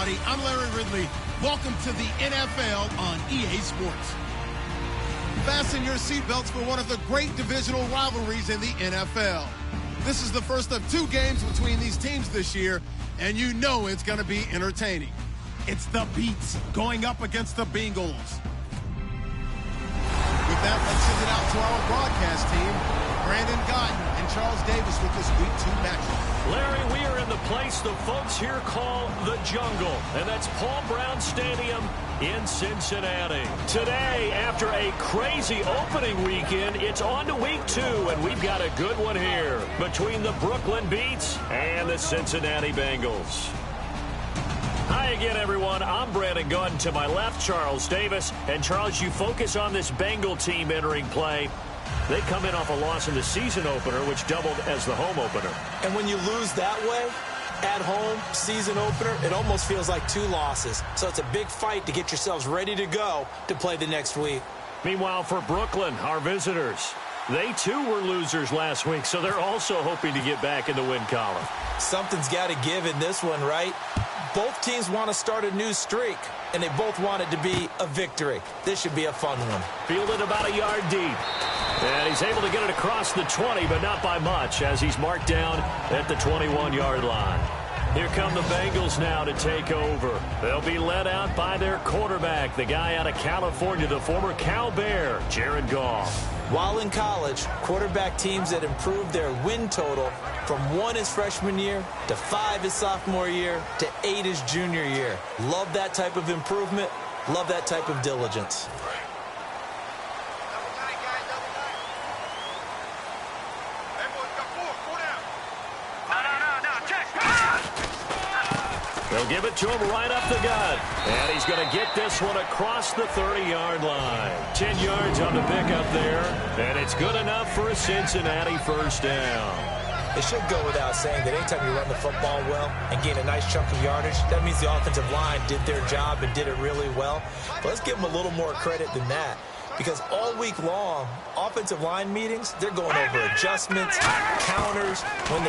everybody. I'm Larry Ridley. Welcome to the NFL on EA Sports. Fasten your seatbelts for one of the great divisional rivalries in the NFL. This is the first of 2 games between these teams this year, and you know it's going to be entertaining. It's the Beats going up against the Bengals. With that, let's send it out to our broadcast team. Brandon Gotton and Charles Davis with this Week 2 matchup. Larry, we are in the place the folks here call the Jungle, and that's Paul Brown Stadium in Cincinnati. Today, after a crazy opening weekend, it's on to Week 2, and we've got a good one here between the Brooklyn Beats and the Cincinnati Bengals. Hi again, everyone. I'm Brandon Gutton. To my left, Charles Davis. And, Charles, you focus on this Bengal team entering play. They come in off a loss in the season opener, which doubled as the home opener. And when you lose that way, at home, season opener, it almost feels like 2 losses. So it's a big fight to get yourselves ready to go to play the next week. Meanwhile, for Brooklyn, our visitors, they too were losers last week, so they're also hoping to get back in the win column. Something's got to give in this one, right? Both teams want to start a new streak, and they both want it to be a victory. This should be a fun one. Fielded about a yard deep. And he's able to get it across the 20, but not by much, as he's marked down at the 21-yard line. Here come the Bengals now to take over. They'll be led out by their quarterback, the guy out of California, the former Cal Bear, Jared Goff. While in college, quarterback teams that improved their win total from 1 his freshman year to 5 his sophomore year to 8 his junior year. Love that type of improvement. Love that type of diligence. They'll give it to him right up the gut. And he's going to get this one across the 30-yard line. 10 yards on the pickup there. And it's good enough for a Cincinnati first down. It should go without saying that anytime you run the football well and gain a nice chunk of yardage, that means the offensive line did their job and did it really well. But let's give them a little more credit than that. Because all week long, offensive line meetings, they're going over adjustments, counters, when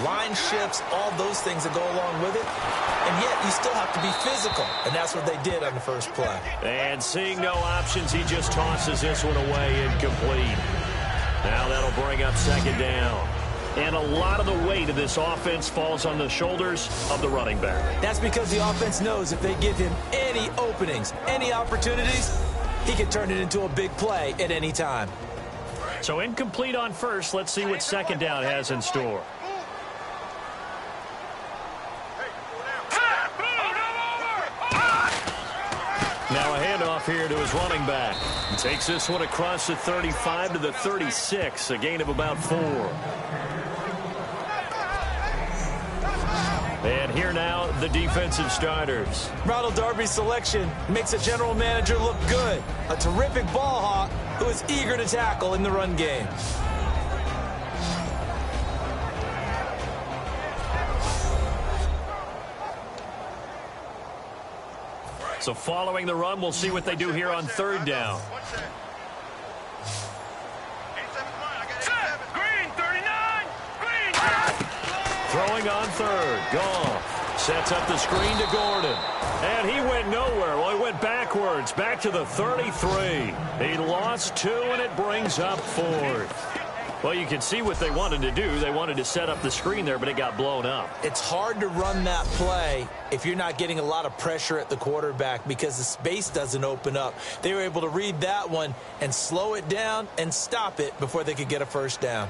line shifts, all those things that go along with it. And yet, you still have to be physical. And that's what they did on the first play. And seeing no options, he just tosses this one away incomplete. Now that'll bring up second down. And a lot of the weight of this offense falls on the shoulders of the running back. That's because the offense knows if they give him any openings, any opportunities, he can turn it into a big play at any time. So incomplete on first. Let's see what second down has in store. Now a handoff here to his running back. He takes this one across the 35 to the 36, a gain of about 4. And here now, the defensive starters. Ronald Darby's selection makes a general manager look good. A terrific ball hawk who is eager to tackle in the run game. So following the run, we'll see what they do here on third down. Throwing on third. Goff sets up the screen to Gordon. And he went nowhere. Well, he went backwards. Back to the 33. He lost 2, and it brings up 4th. Well, you can see what they wanted to do. They wanted to set up the screen there, but it got blown up. It's hard to run that play if you're not getting a lot of pressure at the quarterback because the space doesn't open up. They were able to read that one and slow it down and stop it before they could get a first down.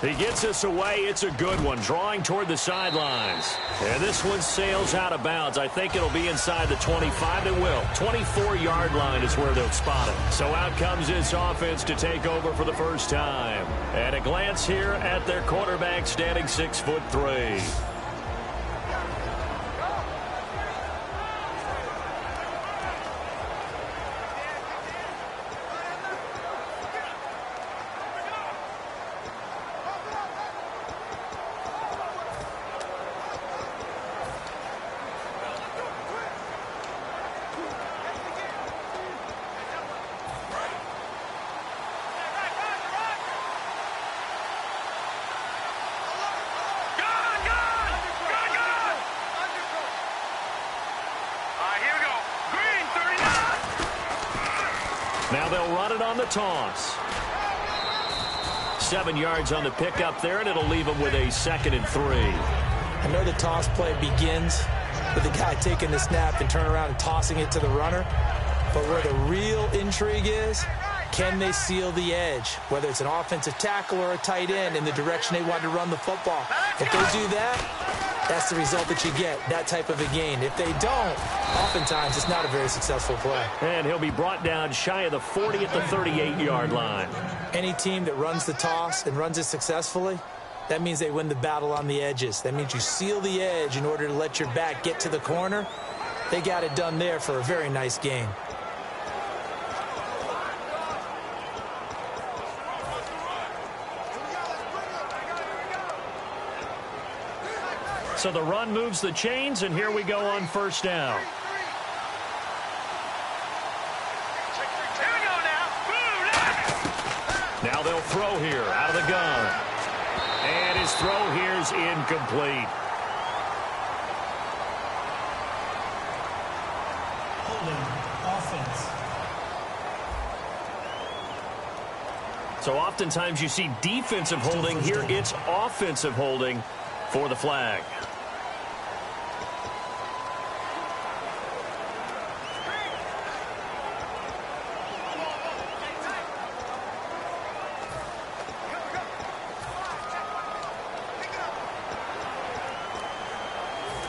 He gets this away. It's a good one, drawing toward the sidelines. And this one sails out of bounds. I think it'll be inside the 25. It will. 24-yard line is where they'll spot it. So out comes this offense to take over for the first time. And a glance here at their quarterback, standing 6'3". they'll run it on the toss. 7 yards on the pickup there, and it'll leave them with a 2nd and 3. I know the toss play begins with the guy taking the snap and turning around and tossing it to the runner. But where the real intrigue is, can they seal the edge, whether it's an offensive tackle or a tight end, in the direction they want to run the football? If they do that, that's the result that you get, that type of a gain. If they don't, oftentimes it's not a very successful play. And he'll be brought down shy of the 40 at the 38-yard line. Any team that runs the toss and runs it successfully, that means they win the battle on the edges. That means you seal the edge in order to let your back get to the corner. They got it done there for a very nice gain. So the run moves the chains, and here we go on 1st down. Now they'll throw here out of the gun. And his throw here's incomplete. Holding offense. So oftentimes you see defensive holding. Here it's offensive holding for the flag.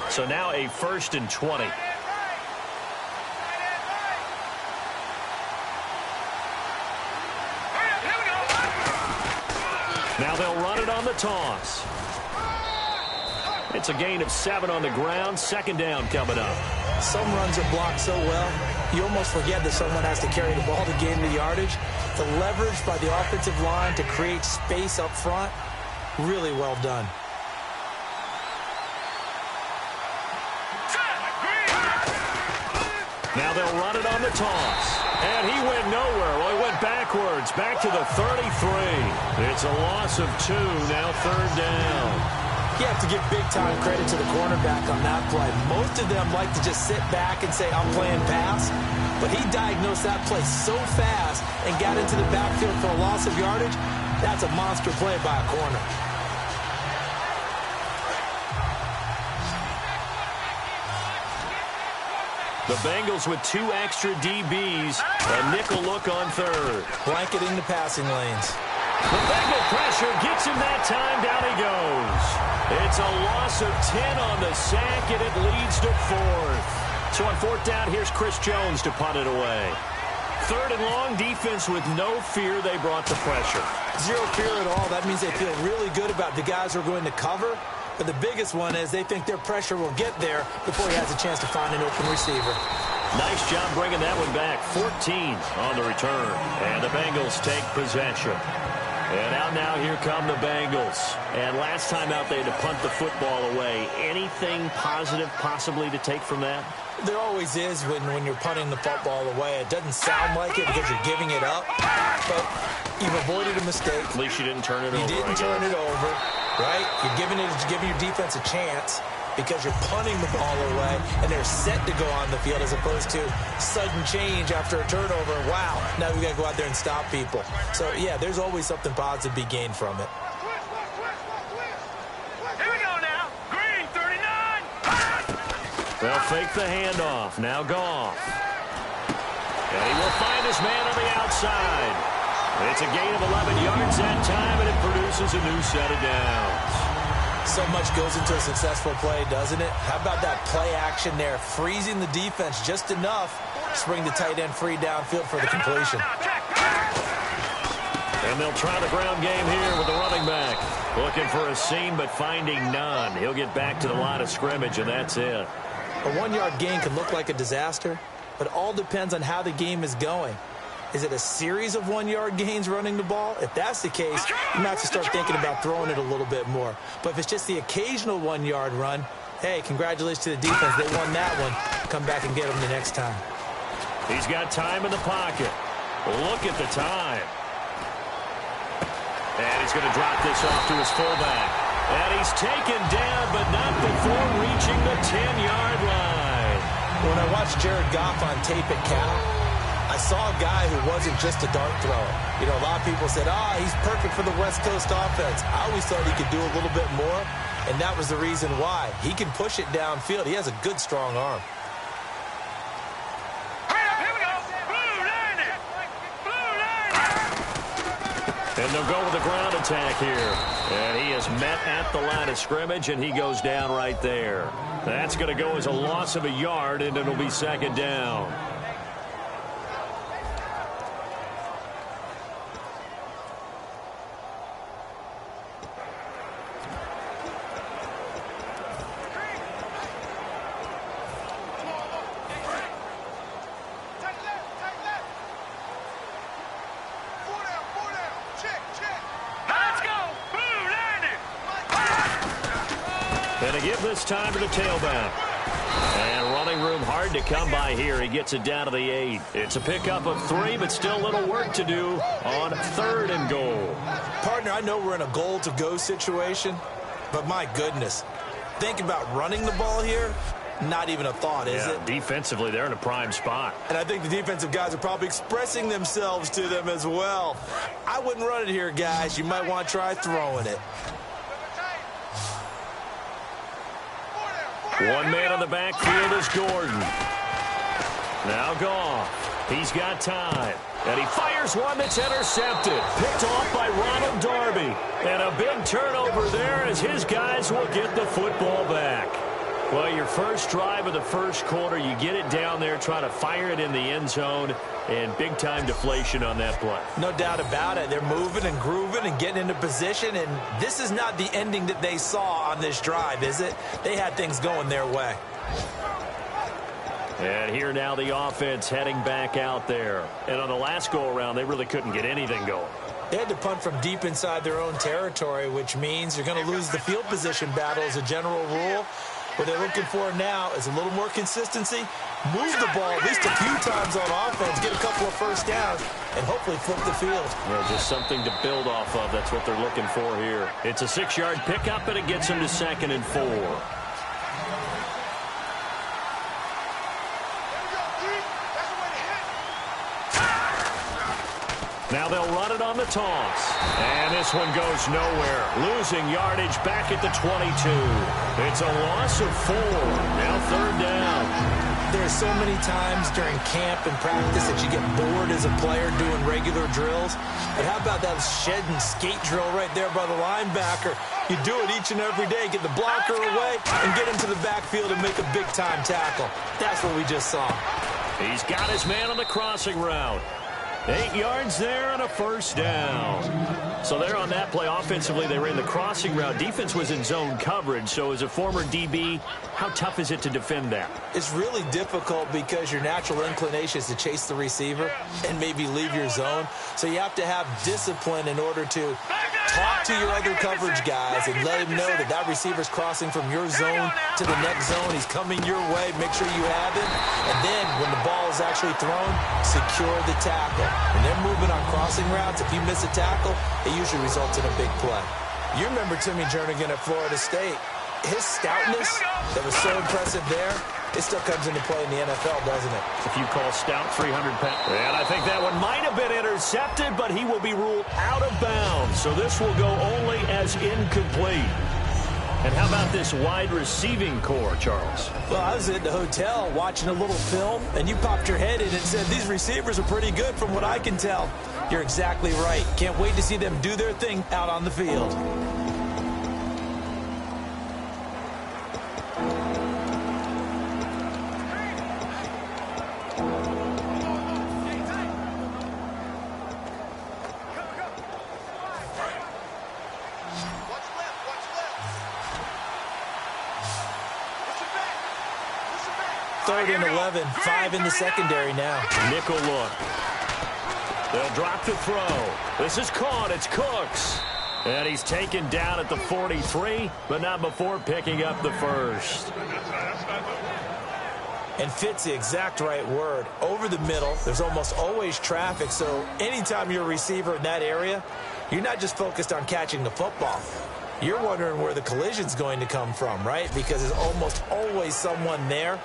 So now a 1st and 20. Now they'll run it on the toss. It's a gain of 7 on the ground. 2nd down coming up. Some runs are blocked so well, you almost forget that someone has to carry the ball to gain the yardage. The leverage by the offensive line to create space up front, really well done. Now they'll run it on the toss. And he went nowhere. Well, he went backwards, back to the 33. It's a loss of 2, now 3rd down. You have to give big-time credit to the cornerback on that play. Most of them like to just sit back and say, I'm playing pass. But he diagnosed that play so fast and got into the backfield for a loss of yardage. That's a monster play by a corner. The Bengals with 2 extra DBs. A nickel look on 3rd. Blanketing the passing lanes. The Bengal pressure gets him that time. Down he goes. It's a loss of 10 on the sack, and it leads to 4th. So on 4th down, here's Chris Jones to punt it away. 3rd and long, defense with no fear. They brought the pressure. Zero fear at all. That means they feel really good about the guys who are going to cover. But the biggest one is they think their pressure will get there before he has a chance to find an open receiver. Nice job bringing that one back. 14 on the return. And the Bengals take possession. And out now, here come the Bengals. And last time out, they had to punt the football away. Anything positive possibly to take from that? There always is when you're punting the football away. It doesn't sound like it because you're giving it up. But you've avoided a mistake. At least you didn't turn it over. You didn't turn it over, right? You're giving your defense a chance because you're punting the ball away, and they're set to go on the field as opposed to sudden change after a turnover. Wow, now we got to go out there and stop people. So, yeah, there's always something positive to be gained from it. Here we go now. Green, 39. They'll fake the handoff. Now Goff. And he will find his man on the outside. It's a gain of 11 yards that time, and it produces a new set of downs. So much goes into a successful play, doesn't it? How about that play action there, freezing the defense just enough to bring the tight end free downfield for the completion. And they'll try the ground game here with the running back. Looking for a seam, but finding none. He'll get back to the line of scrimmage, and that's it. A 1-yard gain can look like a disaster, but it all depends on how the game is going. Is it a series of 1-yard gains running the ball? If that's the case, you might have to start thinking about throwing it a little bit more. But if it's just the occasional 1-yard run, hey, congratulations to the defense. They won that one. Come back and get them the next time. He's got time in the pocket. Look at the time. And he's going to drop this off to his fullback. And he's taken down, but not before reaching the 10-yard line. When I watched Jared Goff on tape at Cal, I saw a guy who wasn't just a dart thrower. You know, a lot of people said, he's perfect for the West Coast offense. I always thought he could do a little bit more, and that was the reason why. He can push it downfield. He has a good, strong arm. And they'll go with the ground attack here. And he is met at the line of scrimmage, and he goes down right there. That's going to go as a loss of a yard, and it'll be second down. And to give this time to the tailback. And running room hard to come by here. He gets it down to the 8. It's a pickup of 3, but still a little work to do on 3rd and goal. Partner, I know we're in a goal-to-go situation, but my goodness. Think about running the ball here. Not even a thought, is it? Defensively, they're in a prime spot. And I think the defensive guys are probably expressing themselves to them as well. I wouldn't run it here, guys. You might want to try throwing it. One man on the backfield is Gordon. Now Goff. He's got time. And he fires one that's intercepted. Picked off by Ronald Darby. And a big turnover there as his guys will get the football back. Well, your first drive of the first quarter, you get it down there, try to fire it in the end zone, and big-time deflation on that play. No doubt about it. They're moving and grooving and getting into position, and this is not the ending that they saw on this drive, is it? They had things going their way. And here now the offense heading back out there. And on the last go-around, they really couldn't get anything going. They had to punt from deep inside their own territory, which means you're going to lose the field position battle as a general rule. What they're looking for now is a little more consistency, move the ball at least a few times on offense, get a couple of first downs, and hopefully flip the field. Well, just something to build off of. That's what they're looking for here. It's a 6-yard pickup, and it gets them to 2nd and 4. Now they'll run it on the toss. And this one goes nowhere. Losing yardage back at the 22. It's a loss of 4. Now 3rd down. There's so many times during camp and practice that you get bored as a player doing regular drills. But how about that shed and skate drill right there by the linebacker? You do it each and every day. Get the blocker away and get into the backfield and make a big-time tackle. That's what we just saw. He's got his man on the crossing route. 8 yards there and a first down. So there on that play, offensively, they ran the crossing route. Defense was in zone coverage. So as a former DB, how tough is it to defend that? It's really difficult because your natural inclination is to chase the receiver and maybe leave your zone. So you have to have discipline in order to talk to your other coverage guys and let him know that that receiver's crossing from your zone to the next zone. He's coming your way. Make sure you have him. And then when the ball is actually thrown, secure the tackle. When they're moving on crossing routes, if you miss a tackle, it usually results in a big play. You remember Timmy Jernigan at Florida State. His stoutness that was so impressive there, it still comes into play in the NFL, doesn't it? If you call stout 300 pounds. And I think that one might have been intercepted, but he will be ruled out of bounds. So this will go only as incomplete. And how about this wide receiving core, Charles? Well, I was at the hotel watching a little film, and you popped your head in and said, these receivers are pretty good from what I can tell. You're exactly right. Can't wait to see them do their thing out on the field. Third and 11, 5 in the secondary now. Nickel look. They'll drop the throw. This is caught. It's Cooks. And he's taken down at the 43, but not before picking up the first. And fit's the exact right word. Over the middle, there's almost always traffic, so anytime you're a receiver in that area, you're not just focused on catching the football. You're wondering where the collision's going to come from, right? Because there's almost always someone there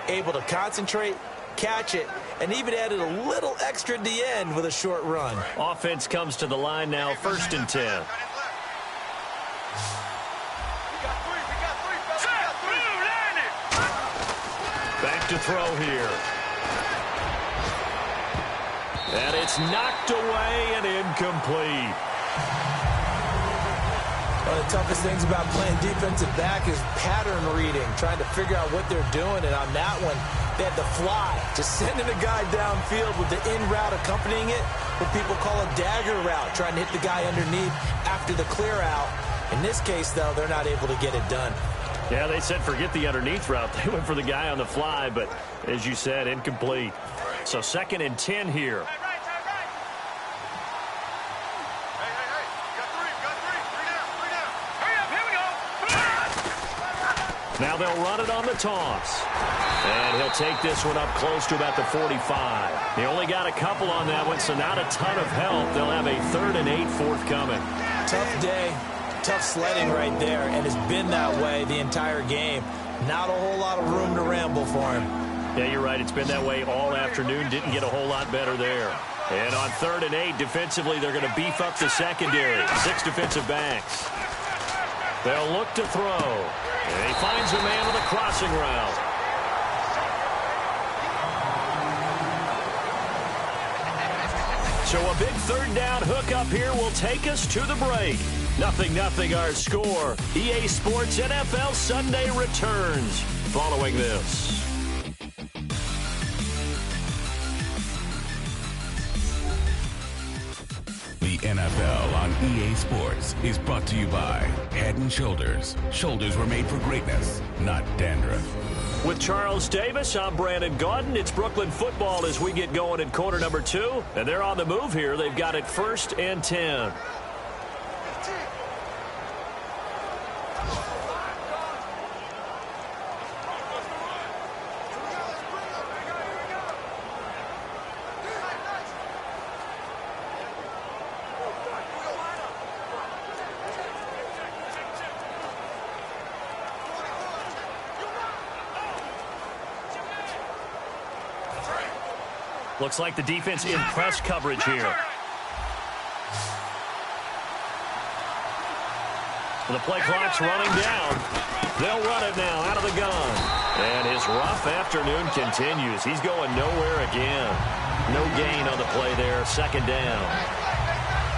able to concentrate, catch it, and even added a little extra at the end with a short run. Offense comes to the line now, 1st and 10. Back to throw here. And it's knocked away and incomplete. One of the toughest things about playing defensive back is pattern reading, trying to figure out what they're doing. And on that one, they had to fly, just sending a guy downfield with the in route accompanying it, what people call a dagger route, trying to hit the guy underneath after the clear out. In this case, though, they're not able to get it done. Yeah, they said forget the underneath route. They went for the guy on the fly, but as you said, incomplete. So 2nd and 10 here. Now they'll run it on the toss. And he'll take this one up close to about the 45. They only got a couple on that one, so not a ton of help. They'll have a 3rd and 8 forthcoming. Tough day, tough sledding right there, and it's been that way the entire game. Not a whole lot of room to ramble for him. Yeah, you're right. It's been that way all afternoon. Didn't get a whole lot better there. And on 3rd and 8, defensively, they're going to beef up the secondary. 6 defensive backs. They'll look to throw. And he finds a man with a crossing route. So a big 3rd down hookup here will take us to the break. 0-0 our score. EA Sports NFL Sunday returns following this. The NFL on EA Sports is brought to you by Head & Shoulders. Shoulders were made for greatness, not dandruff. With Charles Davis, I'm Brandon Gaudin. It's Brooklyn football as we get going in quarter number 2. And they're on the move here. They've got it 1st and 10. Looks like the defense in press coverage here. The play clock's running down. They'll run it now out of the gun. And his rough afternoon continues. He's going nowhere again. No gain on the play there. 2nd down.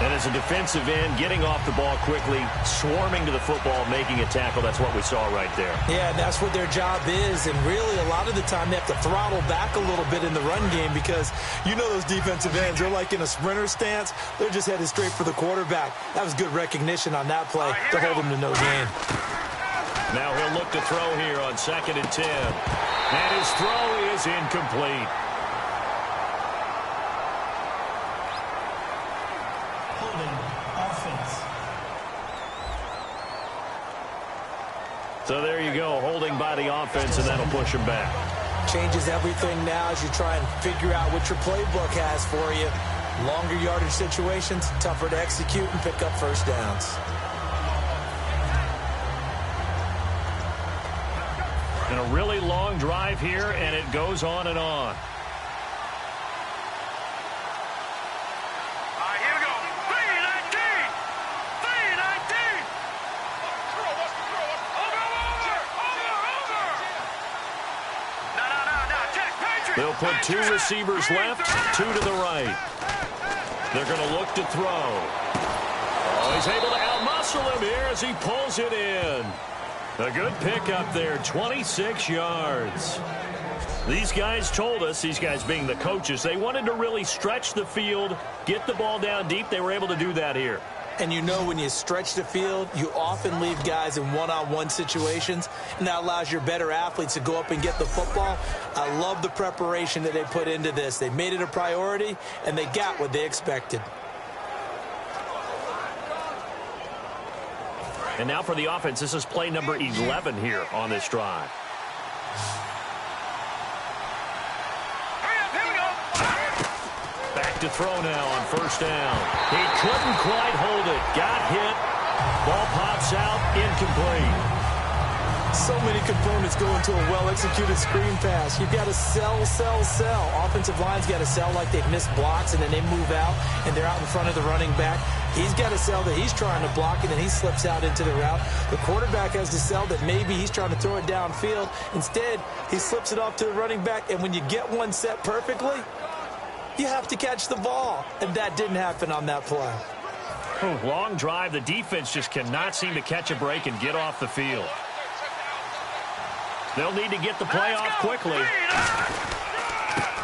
And as a defensive end, getting off the ball quickly, swarming to the football, making a tackle. That's what we saw right there. Yeah, and that's what their job is. And really, a lot of the time, they have to throttle back a little bit in the run game because you know those defensive ends, they're like in a sprinter stance. They're just headed straight for the quarterback. That was good recognition on that play to hold them to no gain. Now he'll look to throw here on 2nd and 10. And his throw is incomplete. So there you go, holding by the offense, and that'll push him back. Changes everything now as you try and figure out what your playbook has for you. Longer yardage situations, tougher to execute and pick up 1st downs. And a really long drive here, and it goes on and on. They'll put 2 receivers left, 2 to the right. They're going to look to throw. Oh, he's able to outmuscle him here as he pulls it in. A good pickup there, 26 yards. These guys told us, these guys being the coaches, they wanted to really stretch the field, get the ball down deep. They were able to do that here. And you know when you stretch the field, you often leave guys in one-on-one situations, and that allows your better athletes to go up and get the football. I love the preparation that they put into this. They made it a priority, and they got what they expected. And now for the offense, this is play number 11 here on this drive. To throw now on 1st down. He couldn't quite hold it. Got hit. Ball pops out. Incomplete. So many components go into a well-executed screen pass. You've got to sell, sell, sell. Offensive line's got to sell like they've missed blocks, and then they move out, and they're out in front of the running back. He's got to sell that he's trying to block, and then he slips out into the route. The quarterback has to sell that maybe he's trying to throw it downfield. Instead, he slips it off to the running back, and when you get one set perfectly, you have to catch the ball, and that didn't happen on that play. Long drive. The defense just cannot seem to catch a break and get off the field. They'll need to get the play off quickly.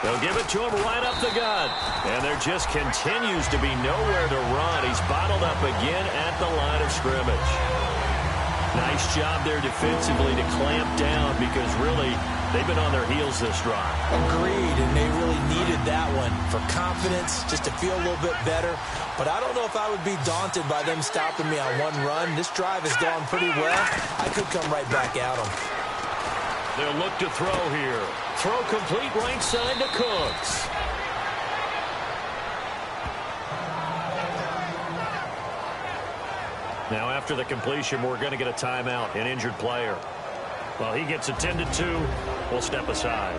They'll give it to him right up the gut. And there just continues to be nowhere to run. He's bottled up again at the line of scrimmage. Nice job there defensively to clamp down because really they've been on their heels this drive. Agreed, and they really needed that one for confidence, just to feel a little bit better. But I don't know if I would be daunted by them stopping me on one run. This drive has gone pretty well. I could come right back at them. They'll look to throw here. Throw complete right side to Cooks. Now after the completion, we're going to get a timeout, an injured player. While he gets attended to, we'll step aside.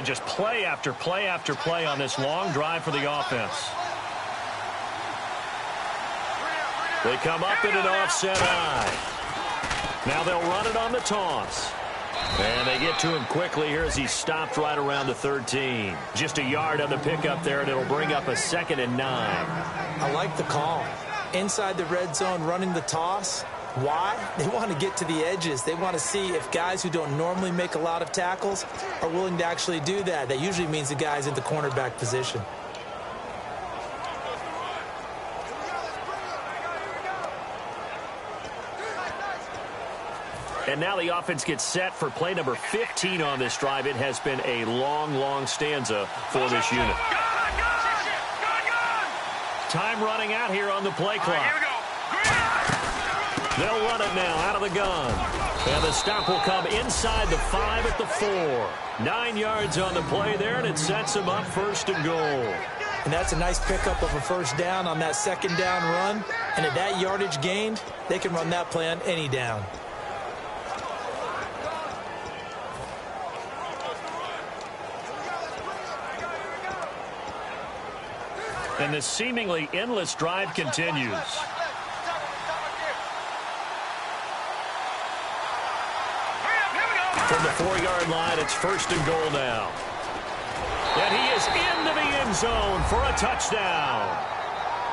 Just play after play after play on this long drive for the offense. They come up in an offset eye. Now they'll run it on the toss. And they get to him quickly here as he stopped right around the 13. Just a yard on the pickup there, and it'll bring up a 2nd and 9. I like the call. Inside the red zone running the toss. Why? They want to get to the edges. They want to see if guys who don't normally make a lot of tackles are willing to actually do that. That usually means the guy's in the cornerback position. And now the offense gets set for play number 15 on this drive. It has been a long, long stanza for this unit. Time running out here on the play clock. They'll run it now out of the gun. And the stop will come inside the 5 at the 4. 9 yards on the play there, and it sets them up 1st and goal. And that's a nice pickup of a 1st down on that 2nd down run. And at that yardage gained, they can run that play on any down. And the seemingly endless drive continues. From the 4-yard line, it's 1st and goal now. And he is into the end zone for a touchdown.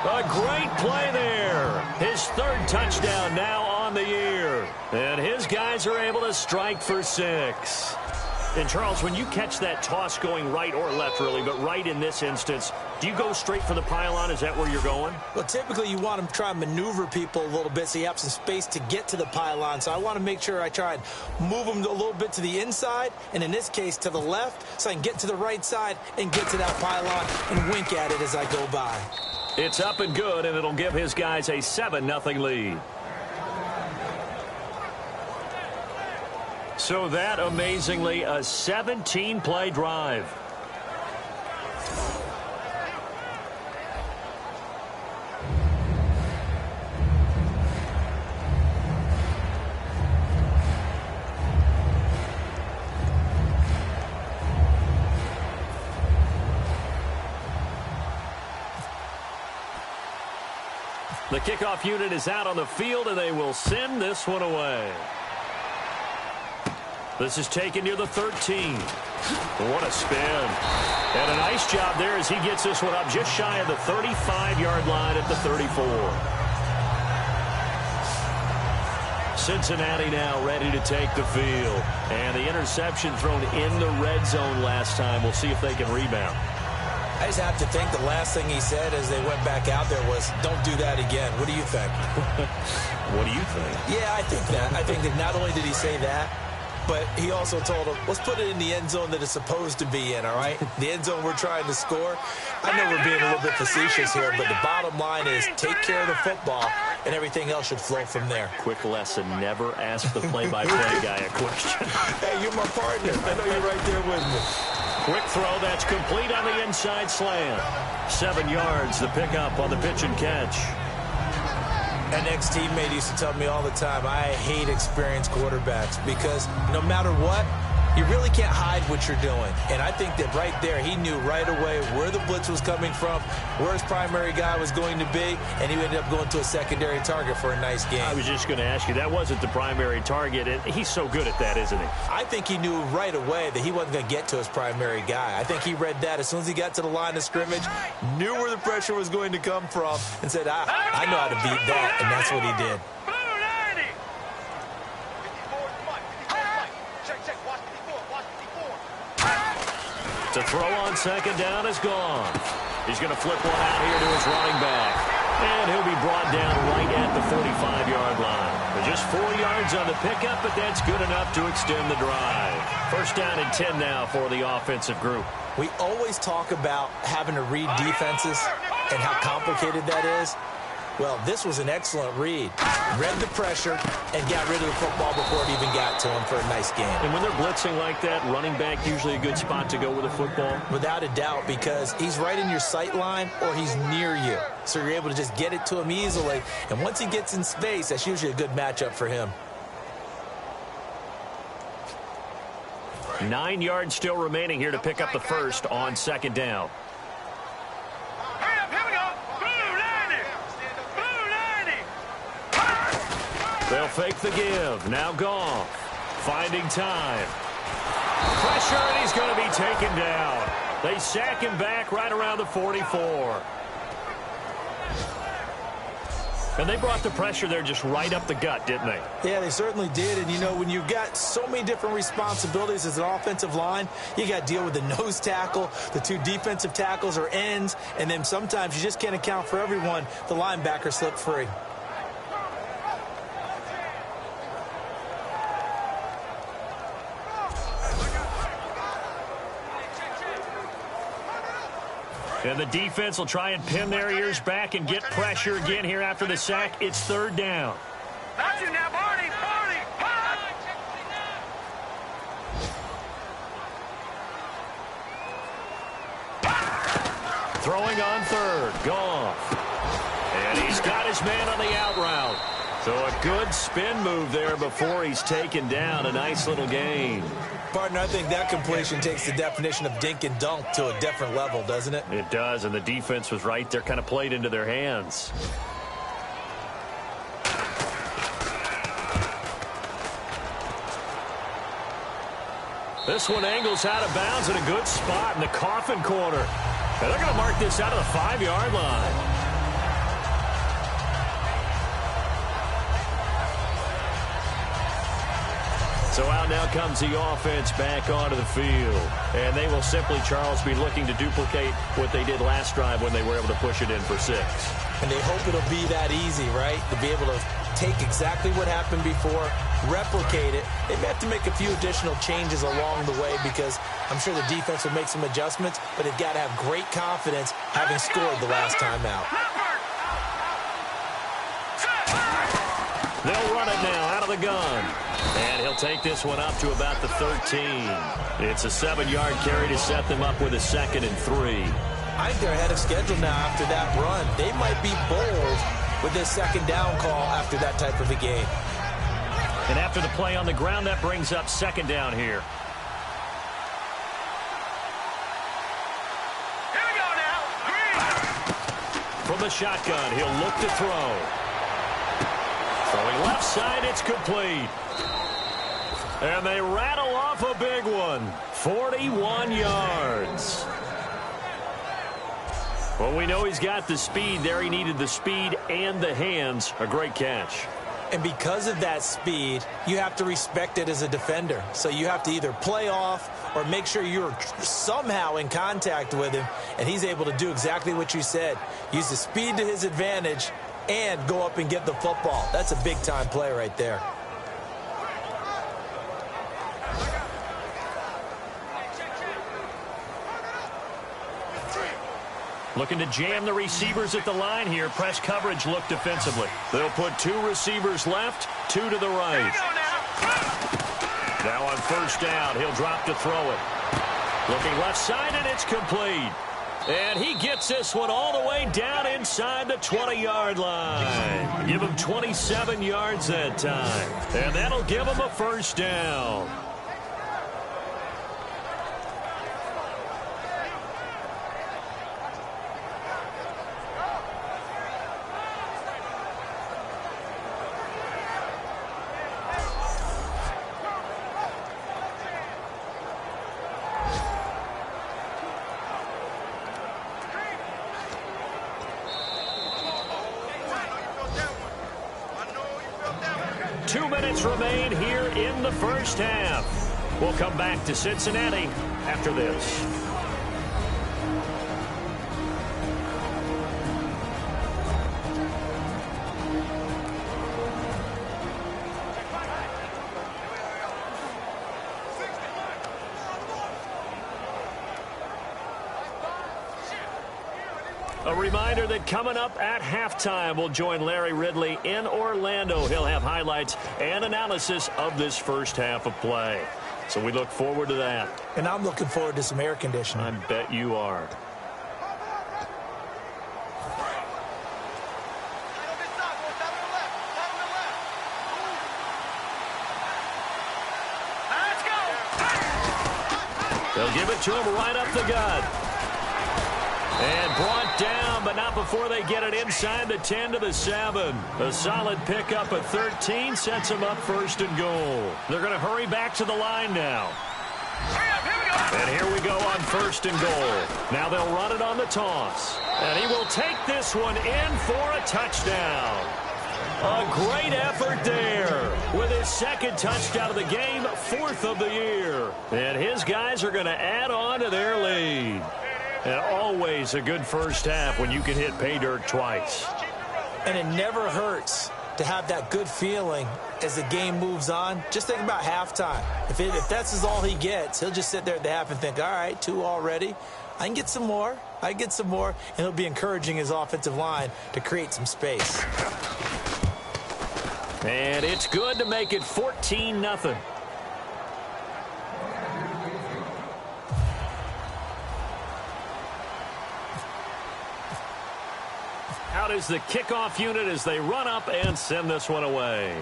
A great play there. His 3rd touchdown now on the year. And his guys are able to strike for 6. And, Charles, when you catch that toss going right or left, really, but right in this instance, do you go straight for the pylon? Is that where you're going? Well, typically you want to try and maneuver people a little bit so you have some space to get to the pylon. So I want to make sure I try and move them a little bit to the inside, and in this case to the left, so I can get to the right side and get to that pylon and wink at it as I go by. It's up and good, and it'll give his guys a 7-0 lead. So that, amazingly, a 17-play drive. The kickoff unit is out on the field, and they will send this one away. This is taken near the 13. What a spin. And a nice job there as he gets this one up just shy of the 35-yard line at the 34. Cincinnati now ready to take the field. And the interception thrown in the red zone last time. We'll see if they can rebound. I just have to think the last thing he said as they went back out there was, don't do that again. What do you think? What do you think? Yeah, I think that. I think that not only did he say that, but he also told him, let's put it in the end zone that it's supposed to be in, all right? The end zone we're trying to score. I know we're being a little bit facetious here, but the bottom line is take care of the football, and everything else should flow from there. Quick lesson, never ask the play-by-play guy a question. Hey, you're my partner. I know you're right there with me. Quick throw, that's complete on the inside slant. 7 yards, the pickup on the pitch and catch. An ex-teammate used to tell me all the time, I hate experienced quarterbacks because no matter what, you really can't hide what you're doing. And I think that right there, he knew right away where the blitz was coming from, where his primary guy was going to be, and he ended up going to a secondary target for a nice game. I was just going to ask you, that wasn't the primary target, and he's so good at that, isn't he? I think he knew right away that he wasn't going to get to his primary guy. I think he read that as soon as he got to the line of scrimmage, knew where the pressure was going to come from, and said, I know how to beat that, and that's what he did. To throw on second down is gone. He's going to flip one out here to his running back. And he'll be brought down right at the 45-yard line. But just 4 yards on the pickup, but that's good enough to extend the drive. First down and 10 now for the offensive group. We always talk about having to read defenses and how complicated that is. Well, this was an excellent read. Read the pressure and got rid of the football before it even got to him for a nice game. And when they're blitzing like that, running back usually a good spot to go with a football? Without a doubt, because he's right in your sight line or he's near you. So you're able to just get it to him easily. And once he gets in space, that's usually a good matchup for him. 9 yards still remaining here to pick up the first on second down. They'll fake the give. Now Goff finding time. Pressure, and he's going to be taken down. They sack him back right around the 44. And they brought the pressure there just right up the gut, didn't they? Yeah, they certainly did. And, you know, when you've got so many different responsibilities as an offensive line, you got to deal with the nose tackle, the 2 defensive tackles or ends, and then sometimes you just can't account for everyone. The linebacker slipped free. And the defense will try and pin their ears back and get pressure again here after the sack. It's third down. That's you now, Barney, Barney, Throwing on third. Goff. And he's got his man on the out route. So a good spin move there before he's taken down. A nice little gain. Partner, I think that completion takes the definition of dink and dunk to a different level, doesn't it? It does, and the defense was right there, kind of played into their hands. This one angles out of bounds in a good spot in the coffin corner. And they're going to mark this out of the 5-yard line. So out now comes the offense back onto the field. And they will simply, Charles, be looking to duplicate what they did last drive when they were able to push it in for 6. And they hope it'll be that easy, right? To be able to take exactly what happened before, replicate it. They may have to make a few additional changes along the way because I'm sure the defense will make some adjustments, but they've got to have great confidence having scored the last time out. They'll run it now out of the gun. And he'll take this one up to about the 13. It's a 7-yard carry to set them up with a 2nd and 3. I think they're ahead of schedule now after that run. They might be bold with this second down call after that type of a game. And after the play on the ground, that brings up second down here. Here we go now. Green. From the shotgun, he'll look to throw. Throwing left side, it's complete. And they rattle off a big one. 41 yards. Well, we know he's got the speed there. He needed the speed and the hands. A great catch. And because of that speed, you have to respect it as a defender. So you have to either play off or make sure you're somehow in contact with him. And he's able to do exactly what you said. Use the speed to his advantage and go up and get the football. That's a big-time play right there. Looking to jam the receivers at the line here. Press coverage look defensively. They'll put 2 receivers left, 2 to the right. Now on first down, he'll drop to throw it. Looking left side, and it's complete. And he gets this one all the way down inside the 20-yard line. Give him 27 yards that time. And that'll give him a first down. Remain here in the first half. We'll come back to Cincinnati after this. A reminder that coming up at halftime, we'll join Larry Ridley in Orlando. He'll have highlights and analysis of this first half of play. So we look forward to that. And I'm looking forward to some air conditioning. I bet you are. They'll give it to him right up the gut. And brought down, but not before they get it inside the 10 to the 7. A solid pickup at 13 sets them up first and goal. They're going to hurry back to the line now. And here we go on first and goal. Now they'll run it on the toss. And he will take this one in for a touchdown. A great effort there with his second touchdown of the game, 4th of the year. And his guys are going to add on to their lead. And always a good first half when you can hit pay dirt twice. And it never hurts to have that good feeling as the game moves on. Just think about halftime. If that's all he gets, he'll just sit there at the half and think, all right, 2 already. I can get some more. And he'll be encouraging his offensive line to create some space. And it's good to make it 14-0. Out is the kickoff unit as they run up and send this one away.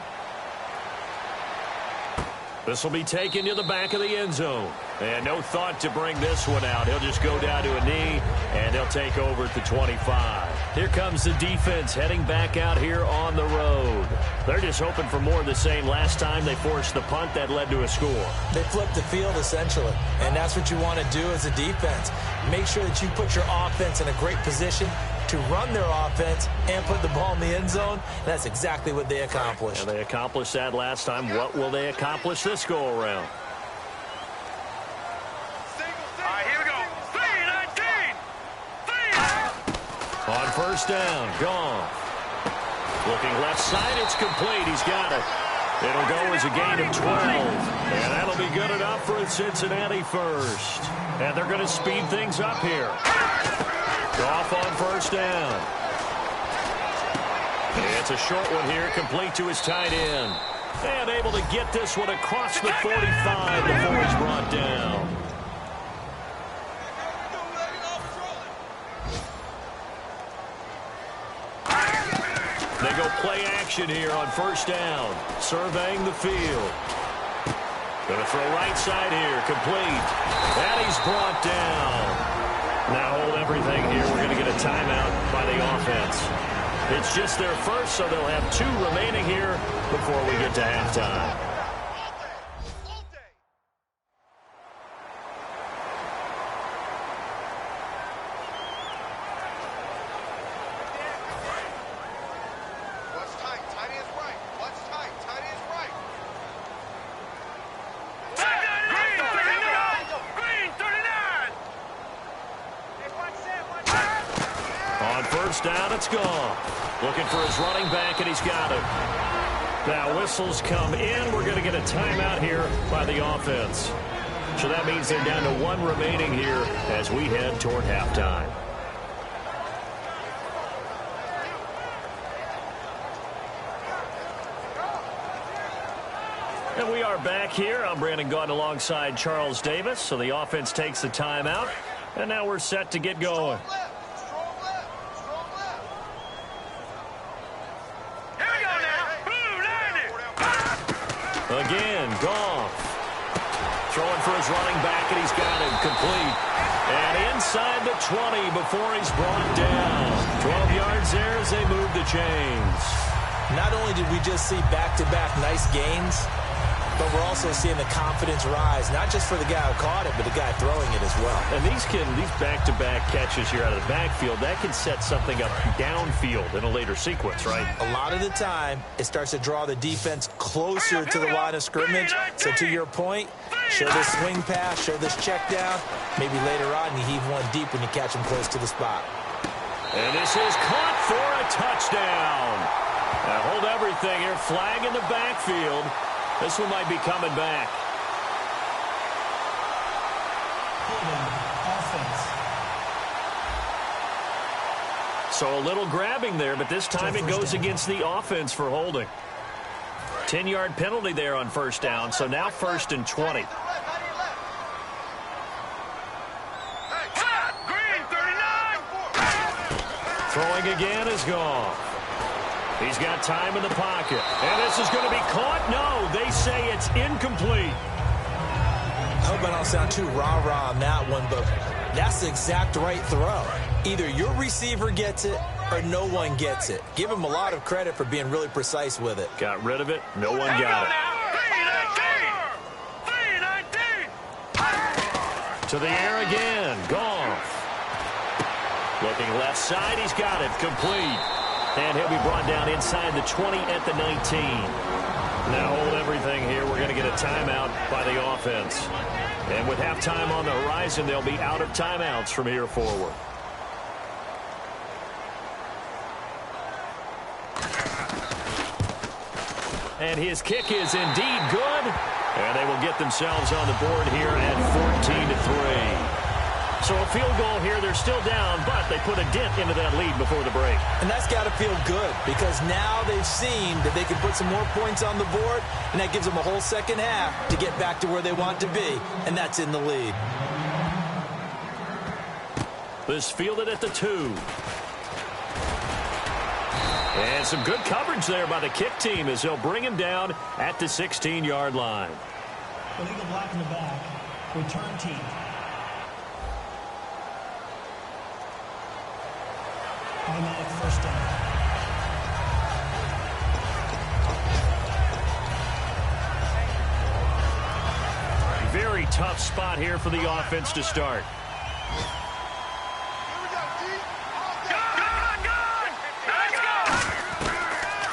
This will be taken to the back of the end zone. And no thought to bring this one out. He'll just go down to a knee, and they'll take over at the 25. Here comes the defense heading back out here on the road. They're just hoping for more of the same. Last time they forced the punt that led to a score. They flipped the field, essentially. And that's what you want to do as a defense. Make sure that you put your offense in a great position to run their offense and put the ball in the end zone. And that's exactly what they accomplished. And they accomplished that last time. What will they accomplish this go-around? All right, here we go. 3-19. On first down, gone. Looking left side, it's complete. He's got it. It'll go as a gain of 12. And that'll be good enough for Cincinnati first. And they're going to speed things up here. Off on first down. It's a short one here, complete to his tight end. And able to get this one across the 45 before he's brought down. They go play action here on first down. Surveying the field. Going to throw right side here, complete. And he's brought down. Now hold everything here. We're going to get a timeout by the offense. It's just their first, so they'll have 2 remaining here before we get to halftime. Down, it's gone. Looking for his running back, and he's got it. Now whistles come in. We're going to get a timeout here by the offense. So that means they're down to 1 remaining here as we head toward halftime. And we are back here. I'm Brandon Gaunt alongside Charles Davis. So the offense takes the timeout. And now we're set to get going. Here we go now. Blue 90. Again, Goff. Throwing for his running back, and he's got him complete. And inside the 20 before he's brought down. 12 yards there as they move the chains. Not only did we just see back-to-back nice gains, but we're also seeing the confidence rise, not just for the guy who caught it, but the guy throwing it as well. And these back-to-back catches here out of the backfield, that can set something up downfield in a later sequence, right? A lot of the time, it starts to draw the defense closer to the line of scrimmage. So to your point, show this swing pass, show this check down. Maybe later on you heave one deep when you catch him close to the spot. And this is caught for a touchdown. Now hold everything here. Flag in the backfield. This one might be coming back. So a little grabbing there, but this time it goes against the offense for holding. 10-yard penalty there on first down, so now 1st and 20. Green 39. Throwing again is gone. He's got time in the pocket. And this is going to be caught. No, they say it's incomplete. I hope I don't sound too rah-rah on that one, but that's the exact right throw. Either your receiver gets it or no one gets it. Give him a lot of credit for being really precise with it. Got rid of it. No one got it. 319. To the air again. Goff. Looking left side. He's got it. Complete. And he'll be brought down inside the 20 at the 19. Now hold everything here. We're going to get a timeout by the offense. And with halftime on the horizon, they'll be out of timeouts from here forward. And his kick is indeed good. And they will get themselves on the board here at 14-3. So a field goal here. They're still down, but they put a dent into that lead before the break. And that's got to feel good because now they've seen that they can put some more points on the board, and that gives them a whole second half to get back to where they want to be, and that's in the lead. This fielded at the 2. And some good coverage there by the kick team as they'll bring him down at the 16-yard line. Illegal block in the back. Return team. Automatic first down. Very tough spot here for the offense to start.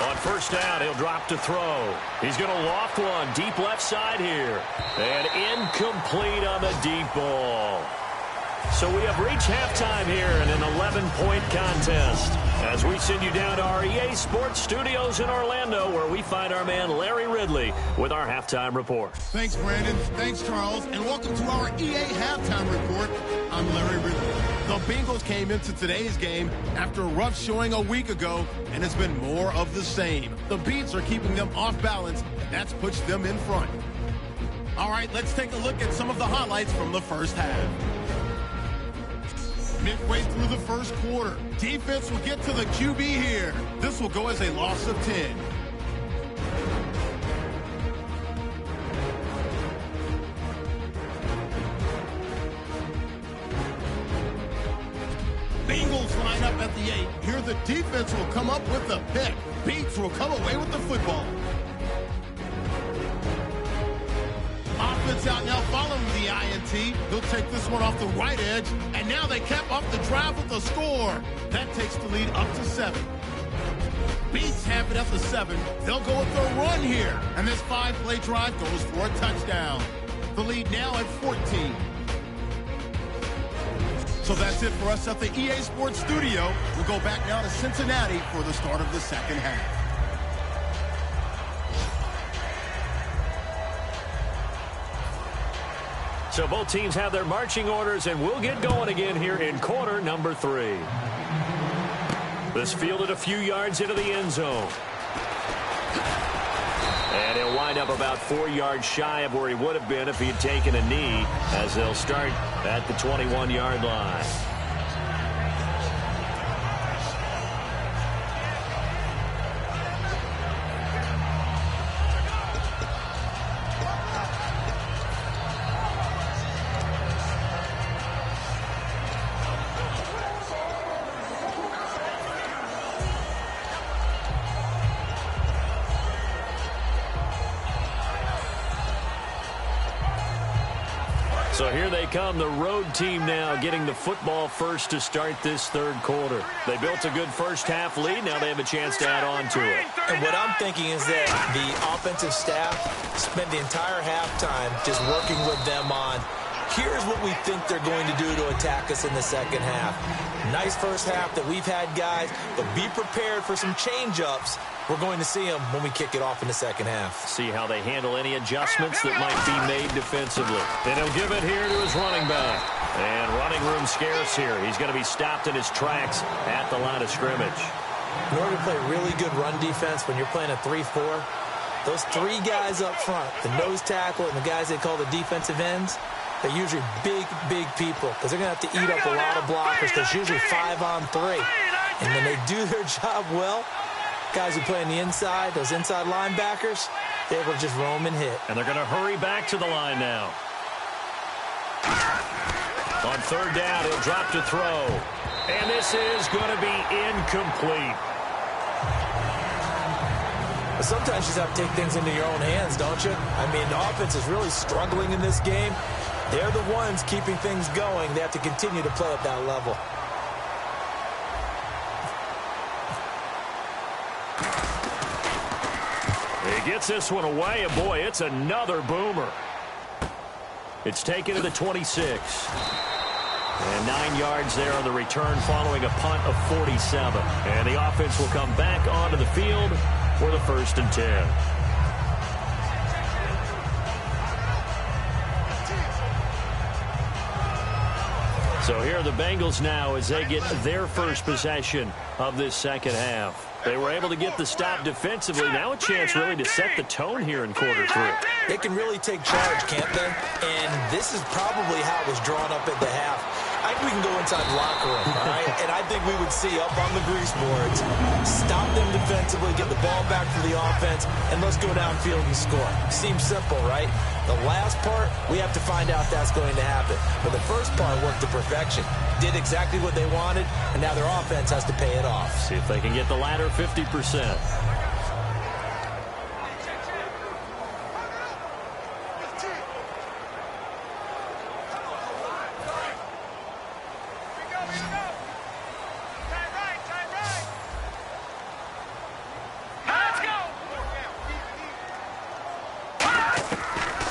On first down, he'll drop to throw. He's going to loft one deep left side here. And incomplete on the deep ball. So we have reached halftime here in an 11-point contest as we send you down to our EA Sports Studios in Orlando where we find our man Larry Ridley with our halftime report. Thanks, Brandon. Thanks, Charles. And welcome to our EA Halftime Report. I'm Larry Ridley. The Bengals came into today's game after a rough showing a week ago, and it's been more of the same. The beats are keeping them off balance, and that's pushed them in front. All right, let's take a look at some of the highlights from the first half. Midway through the first quarter, defense will get to the QB here. This will go as a loss of 10. Bengals line up at the 8. Here the defense will come up with the pick. Beats will come away with the football. Offense out now following the INT. He'll take this one off the right edge. And now they cap off the drive with a score. That takes the lead up to 7. Beats have it at the 7. They'll go with their run here. And this 5-play drive goes for a touchdown. The lead now at 14. So that's it for us at the EA Sports Studio. We'll go back now to Cincinnati for the start of the second half. So both teams have their marching orders, and we'll get going again here in quarter number 3. This fielded a few yards into the end zone. And he'll wind up about 4 yards shy of where he would have been if he had taken a knee, as they'll start at the 21-yard line. So here they come, the road team now getting the football first to start this third quarter. They built a good first half lead. Now they have a chance to add on to it. And what I'm thinking is that the offensive staff spent the entire halftime just working with them on, here's what we think they're going to do to attack us in the second half. Nice first half that we've had, guys, but be prepared for some change-ups. We're going to see them when we kick it off in the second half. See how they handle any adjustments that might be made defensively. And he'll give it here to his running back. And running room scarce here. He's going to be stopped in his tracks at the line of scrimmage. In order to play really good run defense when you're playing a 3-4, those 3 guys up front, the nose tackle and the guys they call the defensive ends, they're usually big, big people because they're going to have to eat up a lot of blockers. There's usually 5 on 3. And when they do their job well, guys who play on the inside, those inside linebackers, they're able to just roam and hit. And they're going to hurry back to the line now. On third down, he'll drop to throw. And this is going to be incomplete. But sometimes you just have to take things into your own hands, don't you? I mean, the offense is really struggling in this game. They're the ones keeping things going. They have to continue to play at that level. He gets this one away, and boy, it's another boomer. It's taken to the 26. And 9 yards there on the return following a punt of 47. And the offense will come back onto the field for the 1st and 10. So here are the Bengals now as they get their first possession of this second half. They were able to get the stop defensively. Now a chance really to set the tone here in quarter 3. They can really take charge, can't they? And this is probably how it was drawn up at the half. I think we can go inside the locker room, all right? And I think we would see up on the grease boards, stop them defensively, get the ball back for the offense, and let's go downfield and score. Seems simple, right? The last part, we have to find out if that's going to happen. But the first part worked to perfection. Did exactly what they wanted, and now their offense has to pay it off. See if they can get the latter 50%.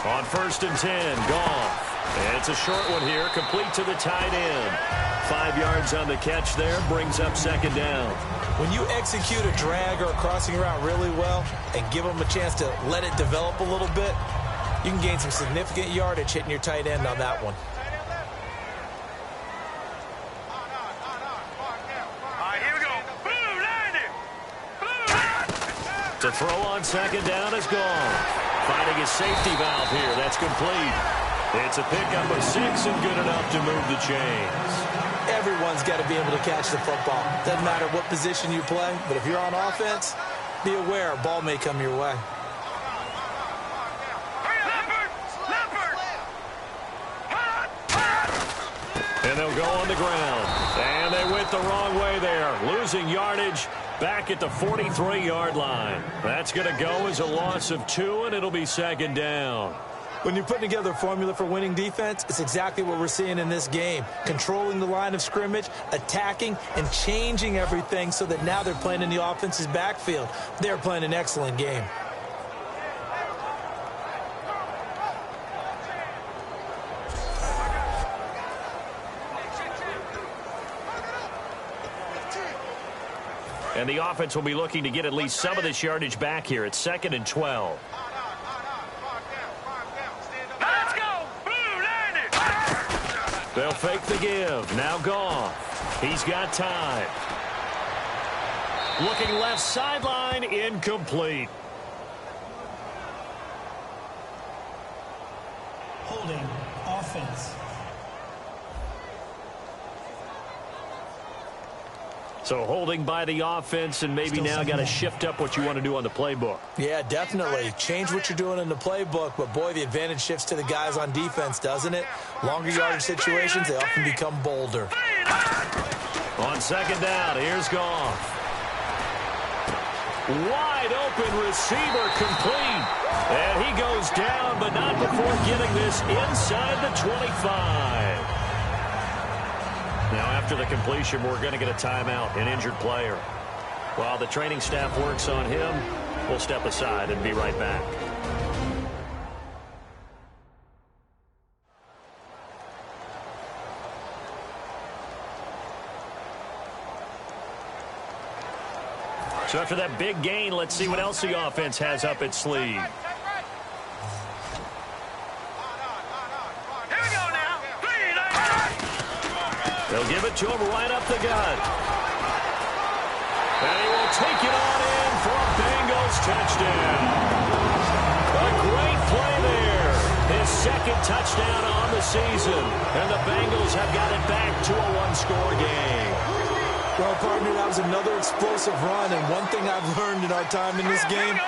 On 1st and 10, Goff. And it's a short one here, complete to the tight end. 5 yards on the catch there, brings up 2nd down. When you execute a drag or a crossing route really well and give them a chance to let it develop a little bit, you can gain some significant yardage hitting your tight end on that one. All right, here we go. Boom, landing. Boom. To throw on 2nd down is Goff. Finding his safety valve here. That's complete. It's a pickup of 6 and good enough to move the chains. Everyone's got to be able to catch the football. Doesn't matter what position you play, but if you're on offense, be aware a ball may come your way. And they'll go on the ground. And they went the wrong way there. Losing yardage back at the 43-yard line. That's going to go as a loss of 2, and it'll be 2nd down. When you're putting together a formula for winning defense, it's exactly what we're seeing in this game. Controlling the line of scrimmage, attacking, and changing everything so that now they're playing in the offense's backfield. They're playing an excellent game. And the offense will be looking to get at least some of this yardage back here. It's 2nd and 12. Let's go. Boom, landing. They'll fake the give. Now Goff. He's got time. Looking left sideline, incomplete. So holding by the offense and maybe now got to shift up what you want to do on the playbook. Yeah, definitely. Change what you're doing in the playbook, but boy, the advantage shifts to the guys on defense, doesn't it? Longer yardage situations, they often become bolder. On second down, here's Goff. Wide open receiver complete. And he goes down, but not before getting this inside the 25. Now, after the completion, we're going to get a timeout, an injured player. While the training staff works on him, we'll step aside and be right back. So after that big gain, let's see what else the offense has up its sleeve. They'll give it to him right up the gut. And he will take it on in for a Bengals touchdown. A great play there. His second touchdown on the season. And the Bengals have got it back to a one-score game. Well, partner, that was another explosive run. And one thing I've learned in our time in this game,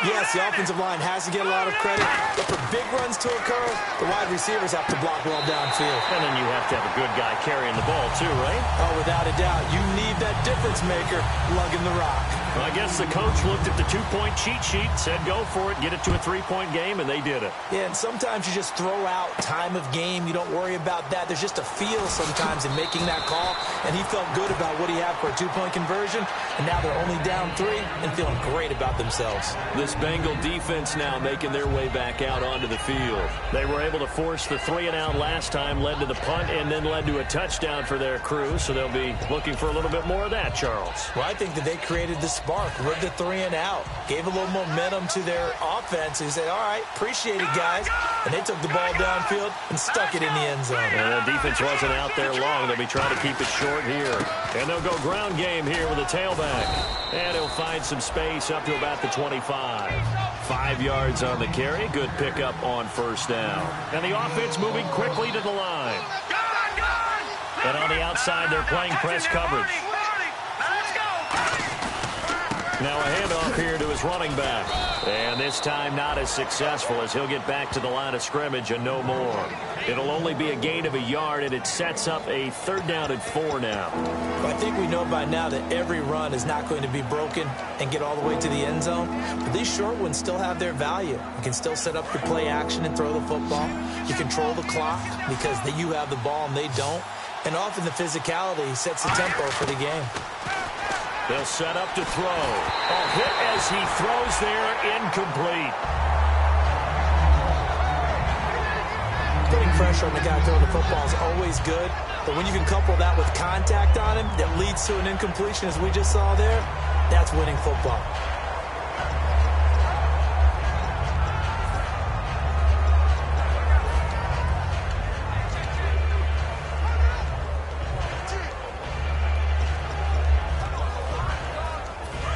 yes, the offensive line has to get a lot of credit, but for big runs to occur, the wide receivers have to block well downfield. And then you have to have a good guy carrying the ball too, right? Oh, without a doubt. You need that difference maker lugging the rock. Well, I guess the coach looked at the two-point cheat sheet, said go for it, get it to a three-point game, and they did it. Yeah, and sometimes you just throw out time of game. You don't worry about that. There's just a feel sometimes in making that call, and he felt good about what he had for a two-point conversion, and now they're only down 3 and feeling great about themselves. This Bengal defense now making their way back out onto the field. They were able to force the 3-and-out last time, led to the punt, and then led to a touchdown for their crew, so they'll be looking for a little bit more of that, Charles. Well, I think that they created the spark with the 3-and-out, gave a little momentum to their offense, who said, all right, appreciate it, guys, and they took the ball downfield and stuck it in the end zone. And the defense wasn't out there long. They'll be trying to keep it short here. And they'll go ground game here with a tailback. And he'll find some space up to about the 25. 5 yards on the carry. Good pickup on first down. And the offense moving quickly to the line. And on the outside, they're playing press coverage. Now a handoff here to his running back. And this time not as successful as he'll get back to the line of scrimmage and no more. It'll only be a gain of a yard, and it sets up a 3rd down and 4 now. Well, I think we know by now that every run is not going to be broken and get all the way to the end zone. But these short ones still have their value. You can still set up your play action and throw the football. You control the clock because you have the ball and they don't. And often the physicality sets the tempo for the game. They'll set up to throw. A hit as he throws there, incomplete. Putting pressure on the guy throwing the football is always good, but when you can couple that with contact on him that leads to an incompletion, as we just saw there, that's winning football.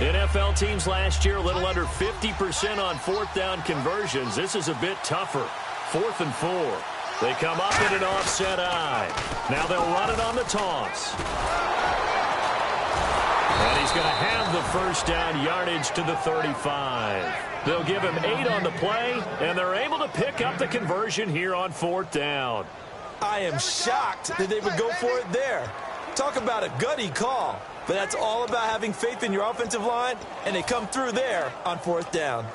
NFL teams last year a little under 50% on 4th down conversions. This is a bit tougher. 4th and 4. They come up in an offset eye. Now they'll run it on the toss. And he's going to have the first down yardage to the 35. They'll give him 8 on the play, and they're able to pick up the conversion here on 4th down. I am shocked that they would go for it there. Talk about a gutty call. But that's all about having faith in your offensive line, and they come through there on 4th down.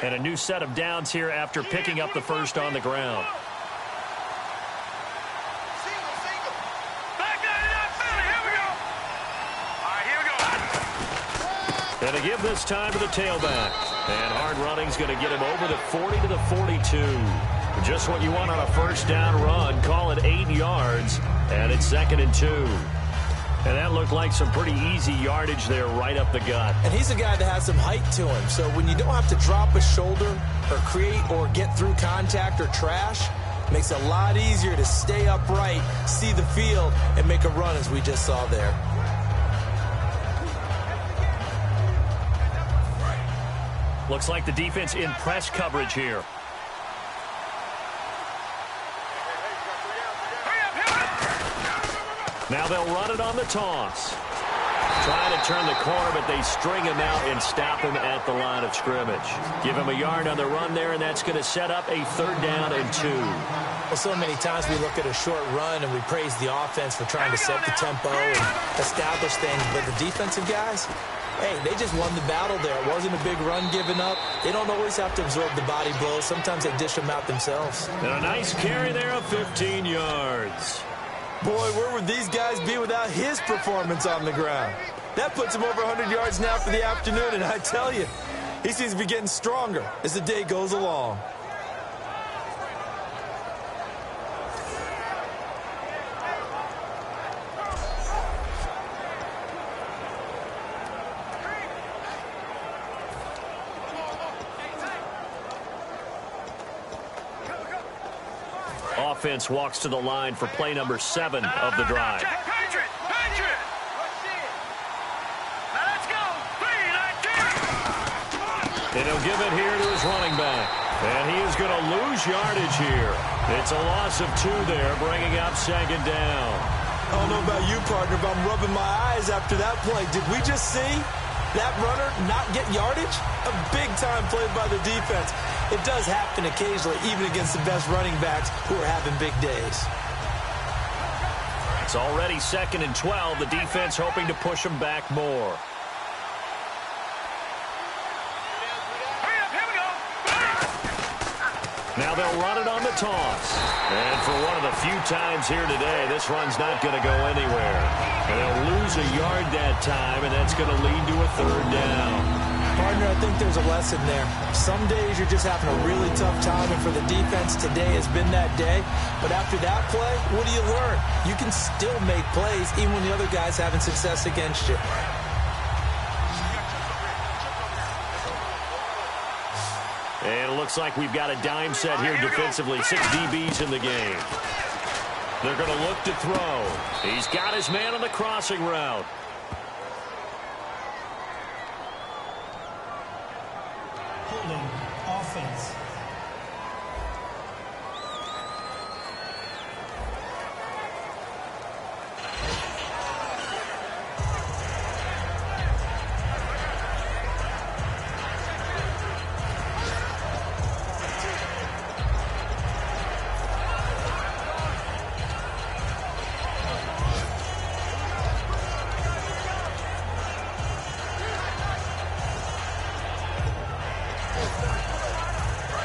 And a new set of downs here after picking up the first on the ground. And a give this time to the tailback. And hard running's going to get him over the 40 to the 42. Just what you want on a first down run. Call it 8 yards, and it's 2nd and 2. And that looked like some pretty easy yardage there right up the gut. And he's a guy that has some height to him. So when you don't have to drop a shoulder or create or get through contact or trash, it makes it a lot easier to stay upright, see the field, and make a run as we just saw there. Looks like the defense in press coverage here. Now they'll run it on the toss. Trying to turn the corner, but they string him out and stop him at the line of scrimmage. Give him a yard on the run there, and that's going to set up a 3rd down and 2. Well, so many times we look at a short run and we praise the offense for trying to set the tempo and establish things, but the defensive guys, hey, they just won the battle there. It wasn't a big run given up. They don't always have to absorb the body blows. Sometimes they dish them out themselves. And a nice carry there of 15 yards. Boy, where would these guys be without his performance on the ground? That puts him over 100 yards now for the afternoon, and I tell you, he seems to be getting stronger as the day goes along. Offense walks to the line for play number 7 of the drive. Patriot! Patriot! Now let's go! 3-19! And he'll give it here to his running back. And he is going to lose yardage here. It's a loss of 2 there, bringing up 2nd down. I don't know about you, partner, but I'm rubbing my eyes after that play. Did we just see that runner not get yardage? A big-time play by the defense. It does happen occasionally, even against the best running backs who are having big days. It's already 2nd and 12. The defense hoping to push them back more. Here we go! Now they'll run it on the toss. And for one of the few times here today, this run's not going to go anywhere. And they'll lose a yard that time, and that's going to lead to a 3rd down. Partner, I think there's a lesson there. Some days you're just having a really tough time, and for the defense, today has been that day. But after that play, what do you learn? You can still make plays even when the other guy's having success against you. And it looks like we've got a dime set here defensively. 6 DBs in the game. They're going to look to throw. He's got his man on the crossing route. Holding offense.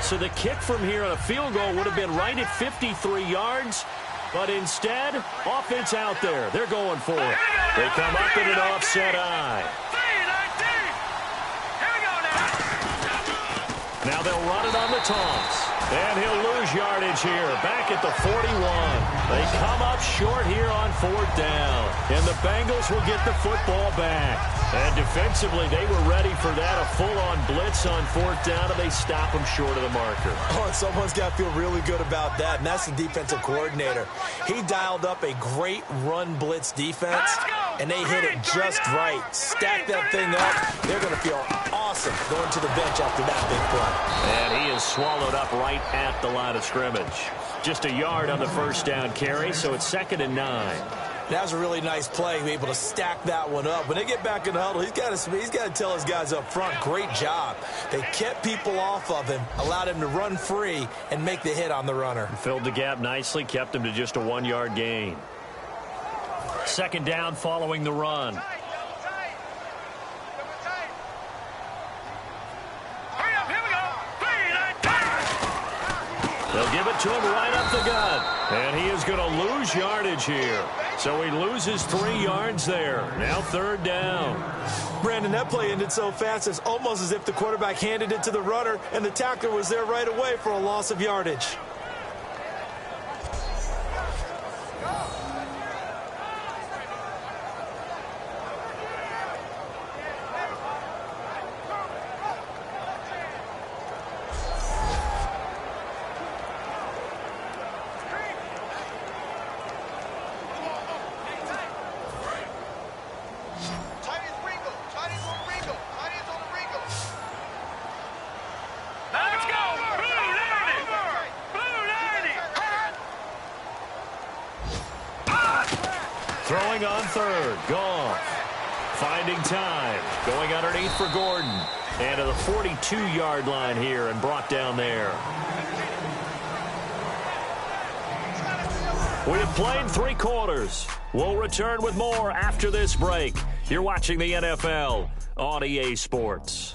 So the kick from here on a field goal would have been right at 53 yards. But instead, offense out there. They're going for it. They come up in an offset eye. 3-19! Here we go now! Now they'll run it on the toss. And he'll lose yardage here. Back at the 41. They come up short here on 4th down. And the Bengals will get the football back. And defensively, they were ready for that. A full-on blitz on 4th down, and they stop them short of the marker. Oh, and someone's got to feel really good about that, and that's the defensive coordinator. He dialed up a great run blitz defense, and they hit it just right. Stack that thing up. They're going to feel awesome going to the bench after that big play. And he is swallowed up right at the line of scrimmage. Just a yard on the 1st down carry, so it's 2nd and 9. That was a really nice play, be able to stack that one up. When they get back in the huddle, he's got to tell his guys up front, great job. They kept people off of him, allowed him to run free and make the hit on the runner. Filled the gap nicely, kept him to just a 1-yard gain. 2nd down following the run. They'll give it to him right up the gut. And he is going to lose yardage here. So he loses 3 yards there. Now 3rd down. Brandon, that play ended so fast, it's almost as if the quarterback handed it to the runner and the tackler was there right away for a loss of yardage. Throwing on third. Goff. Finding time. Going underneath for Gordon. And to the 42-yard line here and brought down there. We have played 3 quarters. We'll return with more after this break. You're watching the NFL on EA Sports.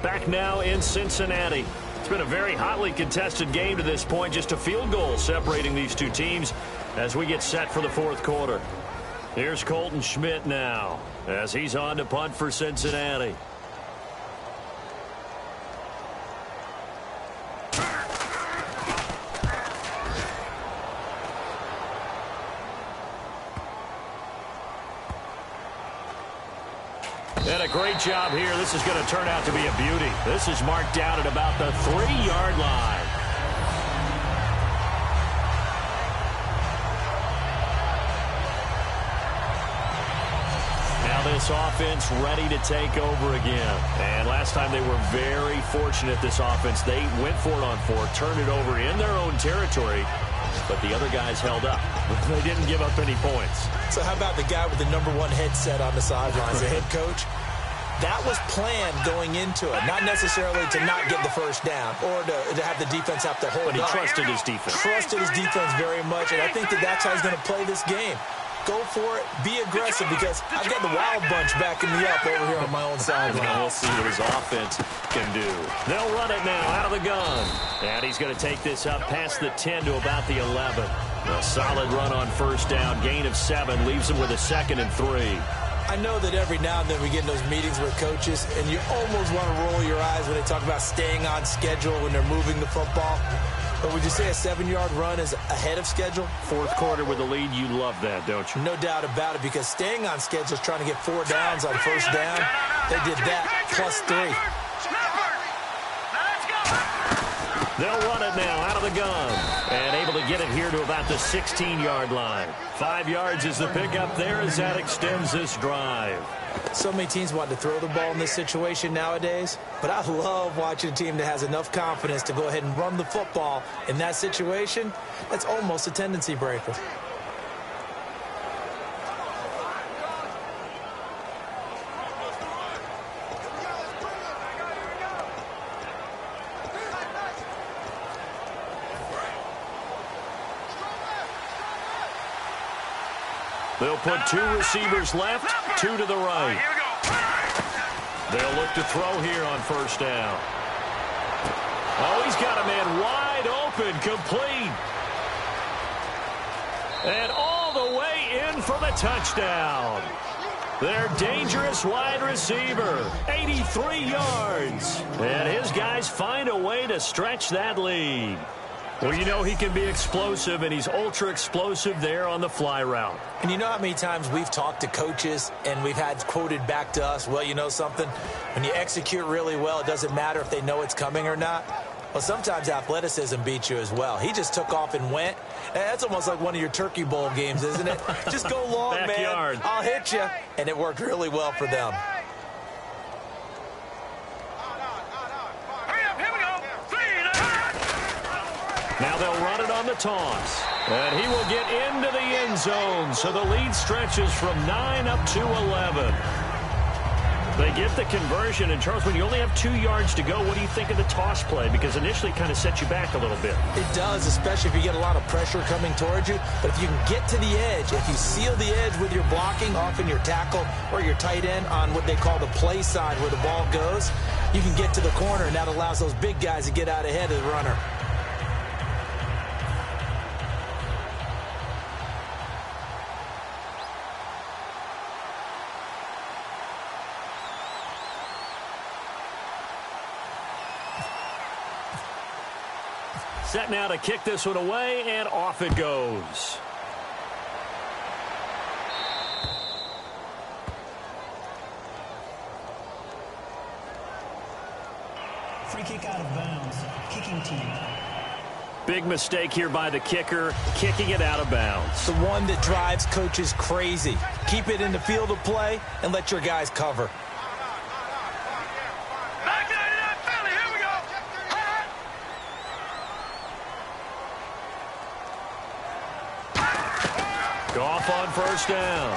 Back now in Cincinnati. It's been a very hotly contested game to this point. Just a field goal separating these two teams as we get set for the 4th quarter. Here's Colton Schmidt now as he's on to punt for Cincinnati. And a great job here. This is going to turn out to be a beauty. This is marked down at about the 3-yard line. Now this offense ready to take over again. And last time they were very fortunate, this offense. They went for it on 4, turned it over in their own territory, but the other guys held up. They didn't give up any points. So how about the guy with the #1 headset on the sidelines, the head coach? That was planned going into it, not necessarily to not get the first down or to have the defense have to hold up. But he trusted his defense. Trusted his defense very much, and I think that's how he's going to play this game. Go for it. Be aggressive, because I've got the wild bunch backing me up over here on my own sideline. We'll see what his offense can do. They'll run it now out of the gun. And he's going to take this up past the 10 to about the 11. A solid run on first down. Gain of 7. Leaves him with a 2nd and 3. I know that every now and then we get in those meetings with coaches, and you almost want to roll your eyes when they talk about staying on schedule when they're moving the football. But would you say a 7-yard run is ahead of schedule? 4th quarter with a lead, you love that, don't you? No doubt about it, because staying on schedule is trying to get 4 downs on first down. They did that, plus 3. They'll run it now out of the gun. And able to get it here to about the 16-yard line. 5 yards is the pickup there as that extends this drive. So many teams want to throw the ball in this situation nowadays, but I love watching a team that has enough confidence to go ahead and run the football in that situation. That's almost a tendency breaker. They'll put 2 receivers left, 2 to the right. They'll look to throw here on first down. Oh, he's got a man wide open, complete. And all the way in for the touchdown. Their dangerous wide receiver, 83 yards. And his guys find a way to stretch that lead. Well, you know he can be explosive, and he's ultra-explosive there on the fly route. And you know how many times we've talked to coaches and we've had quoted back to us, well, you know something? When you execute really well, it doesn't matter if they know it's coming or not. Well, sometimes athleticism beats you as well. He just took off and went. That's almost like one of your Turkey Bowl games, isn't it? Just go long, Backyard. man. I'll hit you. And it worked really well for them. Now they'll run it on the toss. And he will get into the end zone. So the lead stretches from 9 up to 11. They get the conversion. And, Charles, when you only have 2 yards to go, what do you think of the toss play? Because initially it kind of sets you back a little bit. It does, especially if you get a lot of pressure coming towards you. But if you can get to the edge, if you seal the edge with your blocking, often your tackle or your tight end on what they call the play side where the ball goes, you can get to the corner, and that allows those big guys to get out ahead of the runner. Set now to kick this one away, and off it goes. Free kick out of bounds. Kicking team. Big mistake here by the kicker, kicking it out of bounds. The one that drives coaches crazy. Keep it in the field of play and let your guys cover. Goff on first down.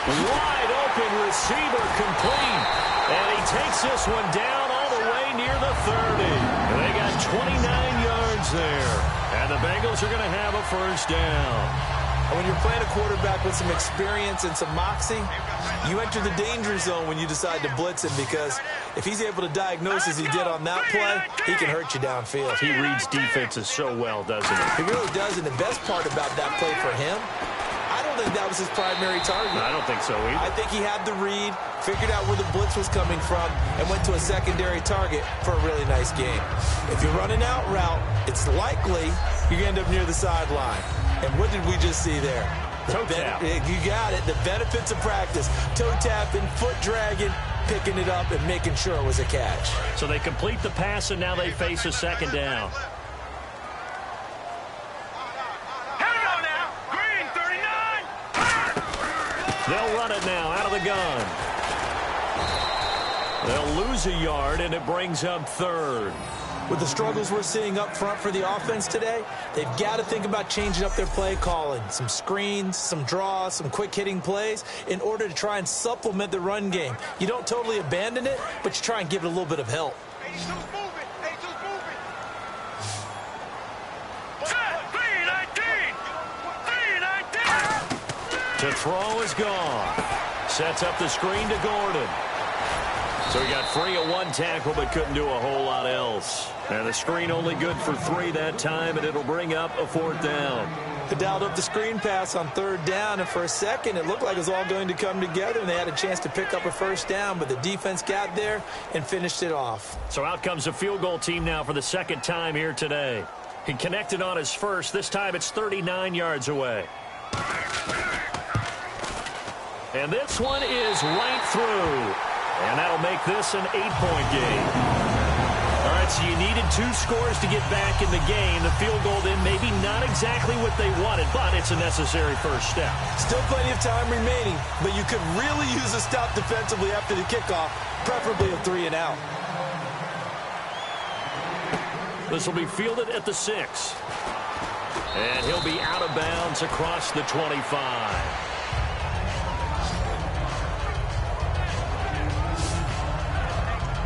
Wide open receiver complete. And he takes this one down all the way near the 30. They got 29 yards there. And the Bengals are going to have a first down. And when you're playing a quarterback with some experience and some moxie, you enter the danger zone when you decide to blitz him, because if he's able to diagnose as he did on that play, he can hurt you downfield. He reads defenses so well, doesn't he? He really does, and the best part about that play for him, I don't think that was his primary target. I don't think so either. I think he had the read, figured out where the blitz was coming from, and went to a secondary target for a really nice game. If you're running out route, it's likely you're going to end up near the sideline. And what did we just see there? Toe tap. You got it. The benefits of practice. Toe tapping, foot dragging, picking it up, and making sure it was a catch. So they complete the pass, and now they face a second down. Here we go now. Green, 39. They'll run it now out of the gun. They'll lose a yard, and it brings up third. With the struggles we're seeing up front for the offense today, they've got to think about changing up their play calling. Some screens, some draws, some quick-hitting plays in order to try and supplement the run game. You don't totally abandon it, but you try and give it a little bit of help. To throw is gone. Sets up the screen to Gordon. So he got free of one tackle, but couldn't do a whole lot else. And the screen only good for 3 that time, and it'll bring up a 4th down. They dialed up the screen pass on 3rd down, and for a second it looked like it was all going to come together, and they had a chance to pick up a first down, but the defense got there and finished it off. So out comes the field goal team now for the 2nd time here today. He connected on his first. This time it's 39 yards away. And this one is right through. And that'll make this an 8-point game. All right, so you needed 2 scores to get back in the game. The field goal then maybe not exactly what they wanted, but it's a necessary first step. Still plenty of time remaining, but you could really use a stop defensively after the kickoff, preferably a 3-and-out. This will be fielded at the 6. And he'll be out of bounds across the 25.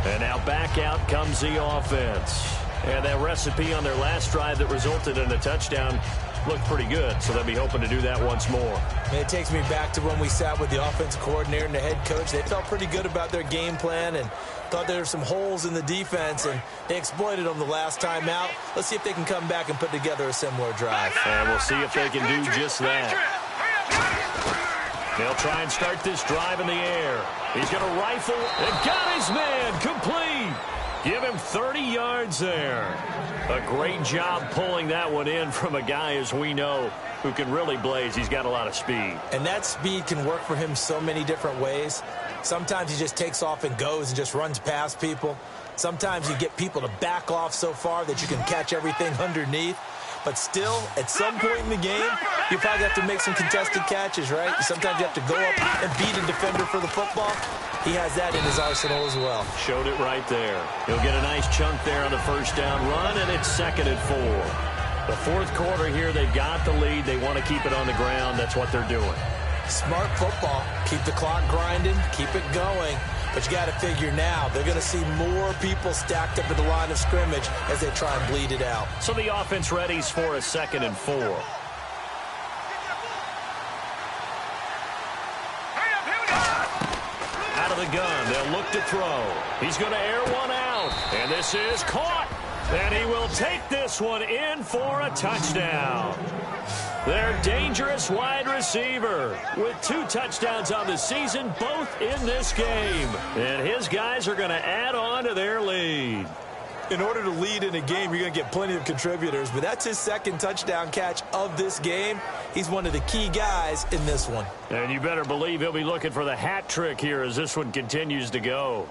And now back out comes the offense. And that recipe on their last drive that resulted in a touchdown looked pretty good, so they'll be hoping to do that once more. And it takes me back to when we sat with the offensive coordinator and the head coach. They felt pretty good about their game plan and thought there were some holes in the defense, and they exploited them the last time out. Let's see if they can come back and put together a similar drive. And we'll see if they can do just that. They'll try and start this drive in the air. He's going to rifle and got his man complete. Give him 30 yards there. A great job pulling that one in from a guy, as we know, who can really blaze. He's got a lot of speed. And that speed can work for him so many different ways. Sometimes he just takes off and goes and just runs past people. Sometimes you get people to back off so far that you can catch everything underneath. But still, at some point in the game, you probably have to make some contested catches, right? Sometimes you have to go up and beat a defender for the football. He has that in his arsenal as well. Showed it right there. He'll get a nice chunk there on the first down run, and it's 2nd and 4. The 4th quarter here, they've got the lead. They want to keep it on the ground. That's what they're doing. Smart football. Keep the clock grinding. Keep it going. But you got to figure now, they're going to see more people stacked up at the line of scrimmage as they try and bleed it out. So the offense readies for a 2nd and 4. Out of the gun, they'll look to throw. He's going to air one out. And this is caught. And he will take this one in for a touchdown. Their dangerous wide receiver with 2 touchdowns on the season, both in this game. And his guys are going to add on to their lead. In order to lead in a game, you're going to get plenty of contributors, but that's his 2nd touchdown catch of this game. He's one of the key guys in this one. And you better believe he'll be looking for the hat trick here as this one continues to go.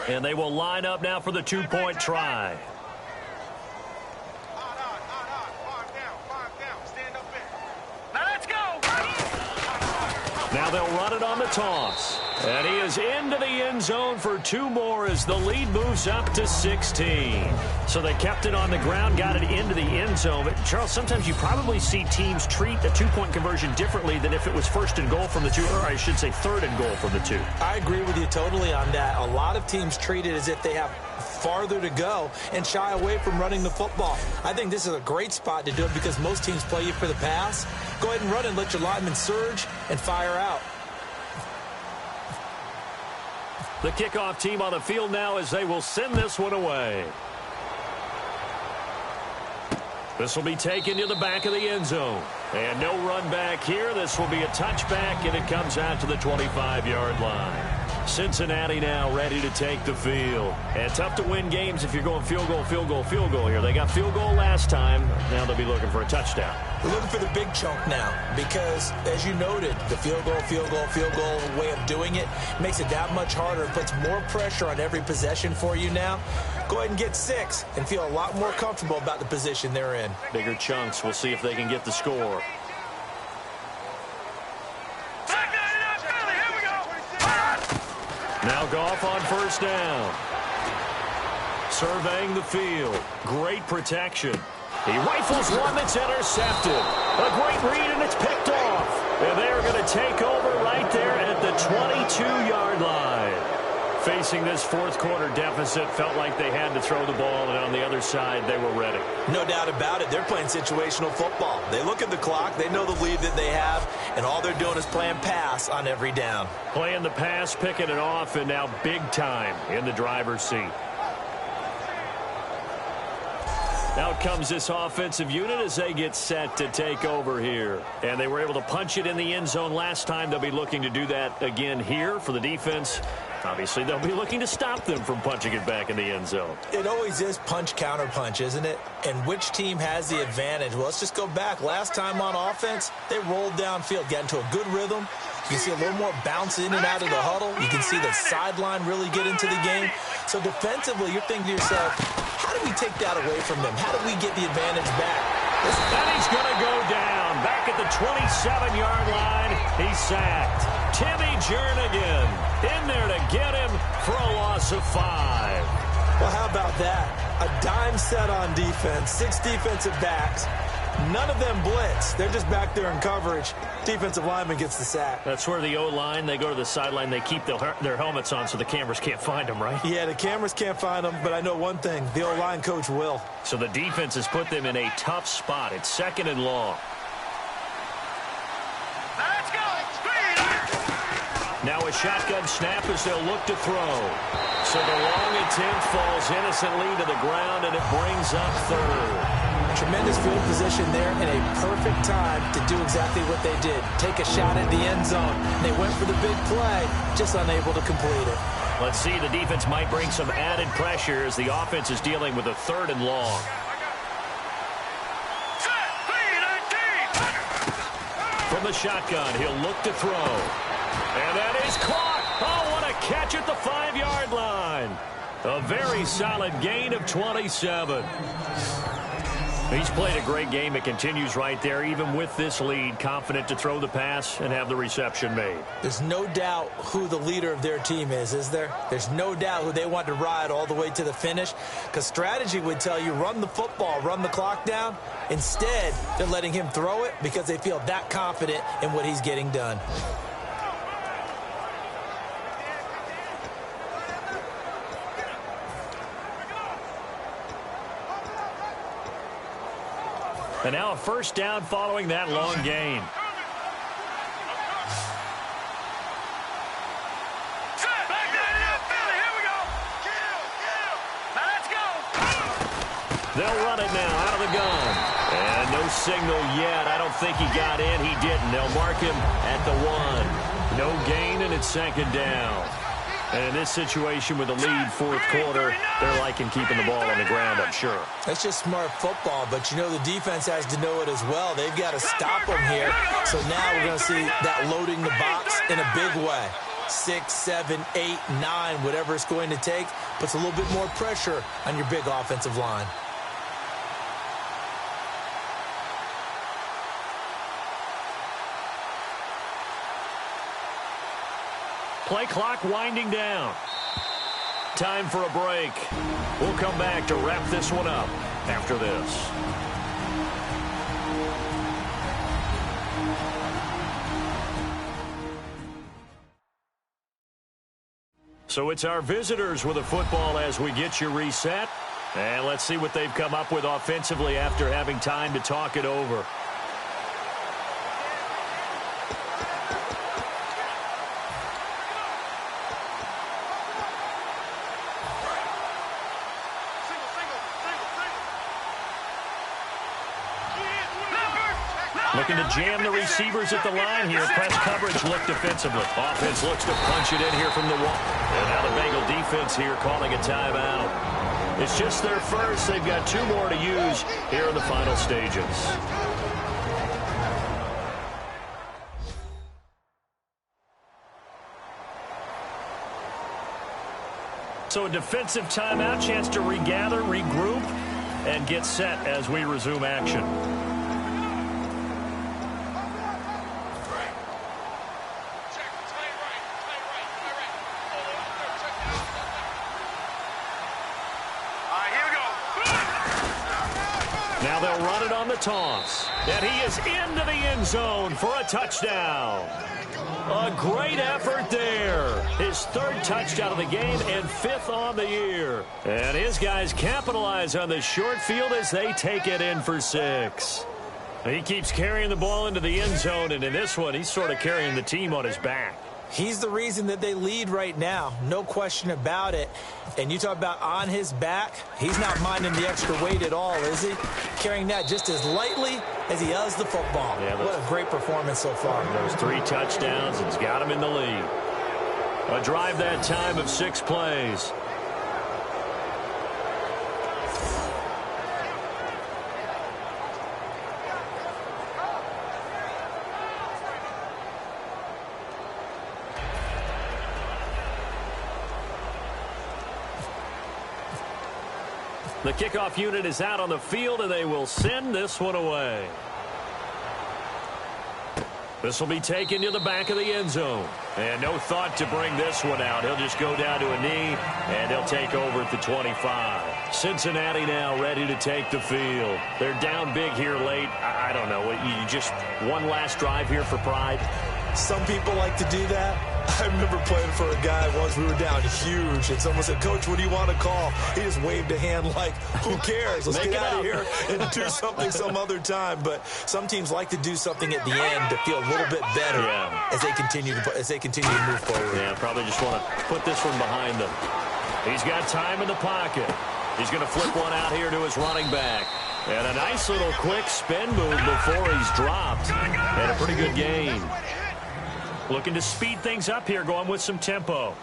And they will line up now for the 2-point try. Now let's go. Now they'll run it on the toss. And he is into the end zone for 2 more as the lead moves up to 16. So they kept it on the ground, got it into the end zone. But, Charles, sometimes you probably see teams treat a 2-point conversion differently than if it was first and goal from the 2, or I should say third and goal from the 2. I agree with you totally on that. A lot of teams treat it as if they have farther to go and shy away from running the football. I think this is a great spot to do it because most teams play you for the pass. Go ahead and run and let your linemen surge and fire out. The kickoff team on the field now as they will send this one away. This will be taken to the back of the end zone. And no run back here. This will be a touchback, and it comes out to the 25-yard line. Cincinnati now ready to take the field. And tough to win games if you're going field goal, field goal, field goal here. They got field goal last time. Now they'll be looking for a touchdown. They're looking for the big chunk now because, as you noted, the field goal way of doing it makes it that much harder. It puts more pressure on every possession for you now. Go ahead and get 6 and feel a lot more comfortable about the position they're in. Bigger chunks. We'll see if they can get the score. Now Goff on first down. Surveying the field. Great protection. He rifles one that's intercepted. A great read, and it's picked off. And they're going to take over right there at the 22-yard line. Facing this fourth quarter deficit, felt like they had to throw the ball, and on the other side, they were ready. No doubt about it. They're playing situational football. They look at the clock. They know the lead that they have, and all they're doing is playing pass on every down. Playing the pass, picking it off, and now big time in the driver's seat. Out comes this offensive unit as they get set to take over here. And they were able to punch it in the end zone last time. They'll be looking to do that again here for the defense. Obviously, they'll be looking to stop them from punching it back in the end zone. It always is punch, counter punch, isn't it? And which team has the advantage? Well, let's just go back. Last time on offense, they rolled downfield, got into a good rhythm. You can see a little more bounce in and out of the huddle. You can see the sideline really get into the game. So defensively, you're thinking to yourself, how do we take that away from them? How do we get the advantage back? And he's going to go down. Back at the 27-yard line, he's sacked. Timmy Jernigan in there to get him for a loss of 5. Well, how about that? A dime set on defense, 6 defensive backs. None of them blitz. They're just back there in coverage. Defensive lineman gets the sack. That's where the O-line, they go to the sideline, they keep their helmets on so the cameras can't find them, right? Yeah, the cameras can't find them, but I know one thing. The O-line coach will. So the defense has put them in a tough spot. It's 2nd and long. Let's go. Now a shotgun snap as they'll look to throw. So the long attempt falls innocently to the ground, and it brings up 3rd. Tremendous field position there and a perfect time to do exactly what they did. Take a shot at the end zone. They went for the big play, just unable to complete it. Let's see, the defense might bring some added pressure as the offense is dealing with a 3rd and long. From the shotgun, he'll look to throw. And that is caught. Oh, what a catch at the 5-yard line. A very solid gain of 27. He's played a great game. It continues right there, even with this lead, confident to throw the pass and have the reception made. There's no doubt who the leader of their team is there? There's no doubt who they want to ride all the way to the finish, because strategy would tell you run the football, run the clock down. Instead, they're letting him throw it because they feel that confident in what he's getting done. And now a first down following that long gain. They'll run it now out of the gun. And no signal yet. I don't think he got in. He didn't. They'll mark him at the 1. No gain, and it's 2nd down. And in this situation with the lead, fourth quarter, they're liking keeping the ball on the ground, I'm sure. That's just smart football, but you know the defense has to know it as well. They've got to stop them here. So now we're going to see that loading the box in a big way. 6, 7, 8, 9, whatever it's going to take, puts a little bit more pressure on your big offensive line. Play clock winding down. Time for a break. We'll come back to wrap this one up after this. So it's our visitors with a football as we get you reset. And let's see what they've come up with offensively after having time to talk it over. Looking to jam the receivers at the line here. Press coverage look defensively. Offense looks to punch it in here from the wall. And now the Bengal defense here calling a timeout. It's just their first. They've got 2 more to use here in the final stages. So a defensive timeout, chance to regather, regroup, and get set as we resume action. Now they'll run it on the toss. And he is into the end zone for a touchdown. A great effort there. His 3rd touchdown of the game and 5th on the year. And his guys capitalize on the short field as they take it in for 6. He keeps carrying the ball into the end zone, and in this one, he's sort of carrying the team on his back. He's the reason that they lead right now. No question about it. And you talk about on his back, he's not minding the extra weight at all, is he? Carrying that just as lightly as he does the football. Yeah, what a great performance so far. Those 3 touchdowns, it's got him in the lead. A drive that time of 6 plays. The kickoff unit is out on the field, and they will send this one away. This will be taken to the back of the end zone. And no thought to bring this one out. He'll just go down to a knee, and they'll take over at the 25. Cincinnati now ready to take the field. They're down big here late. I don't know. You just one last drive here for pride? Some people like to do that. I remember playing for a guy once. We were down huge, and someone said, "Coach, what do you want to call?" He just waved a hand like, who cares? Let's get out of here and do something some other time. But some teams like to do something at the end to feel a little bit better as they continue to move forward. Yeah, probably just want to put this one behind them. He's got time in the pocket. He's going to flip one out here to his running back. And a nice little quick spin move before he's dropped. And a pretty good gain. Looking to speed things up here, going with some tempo.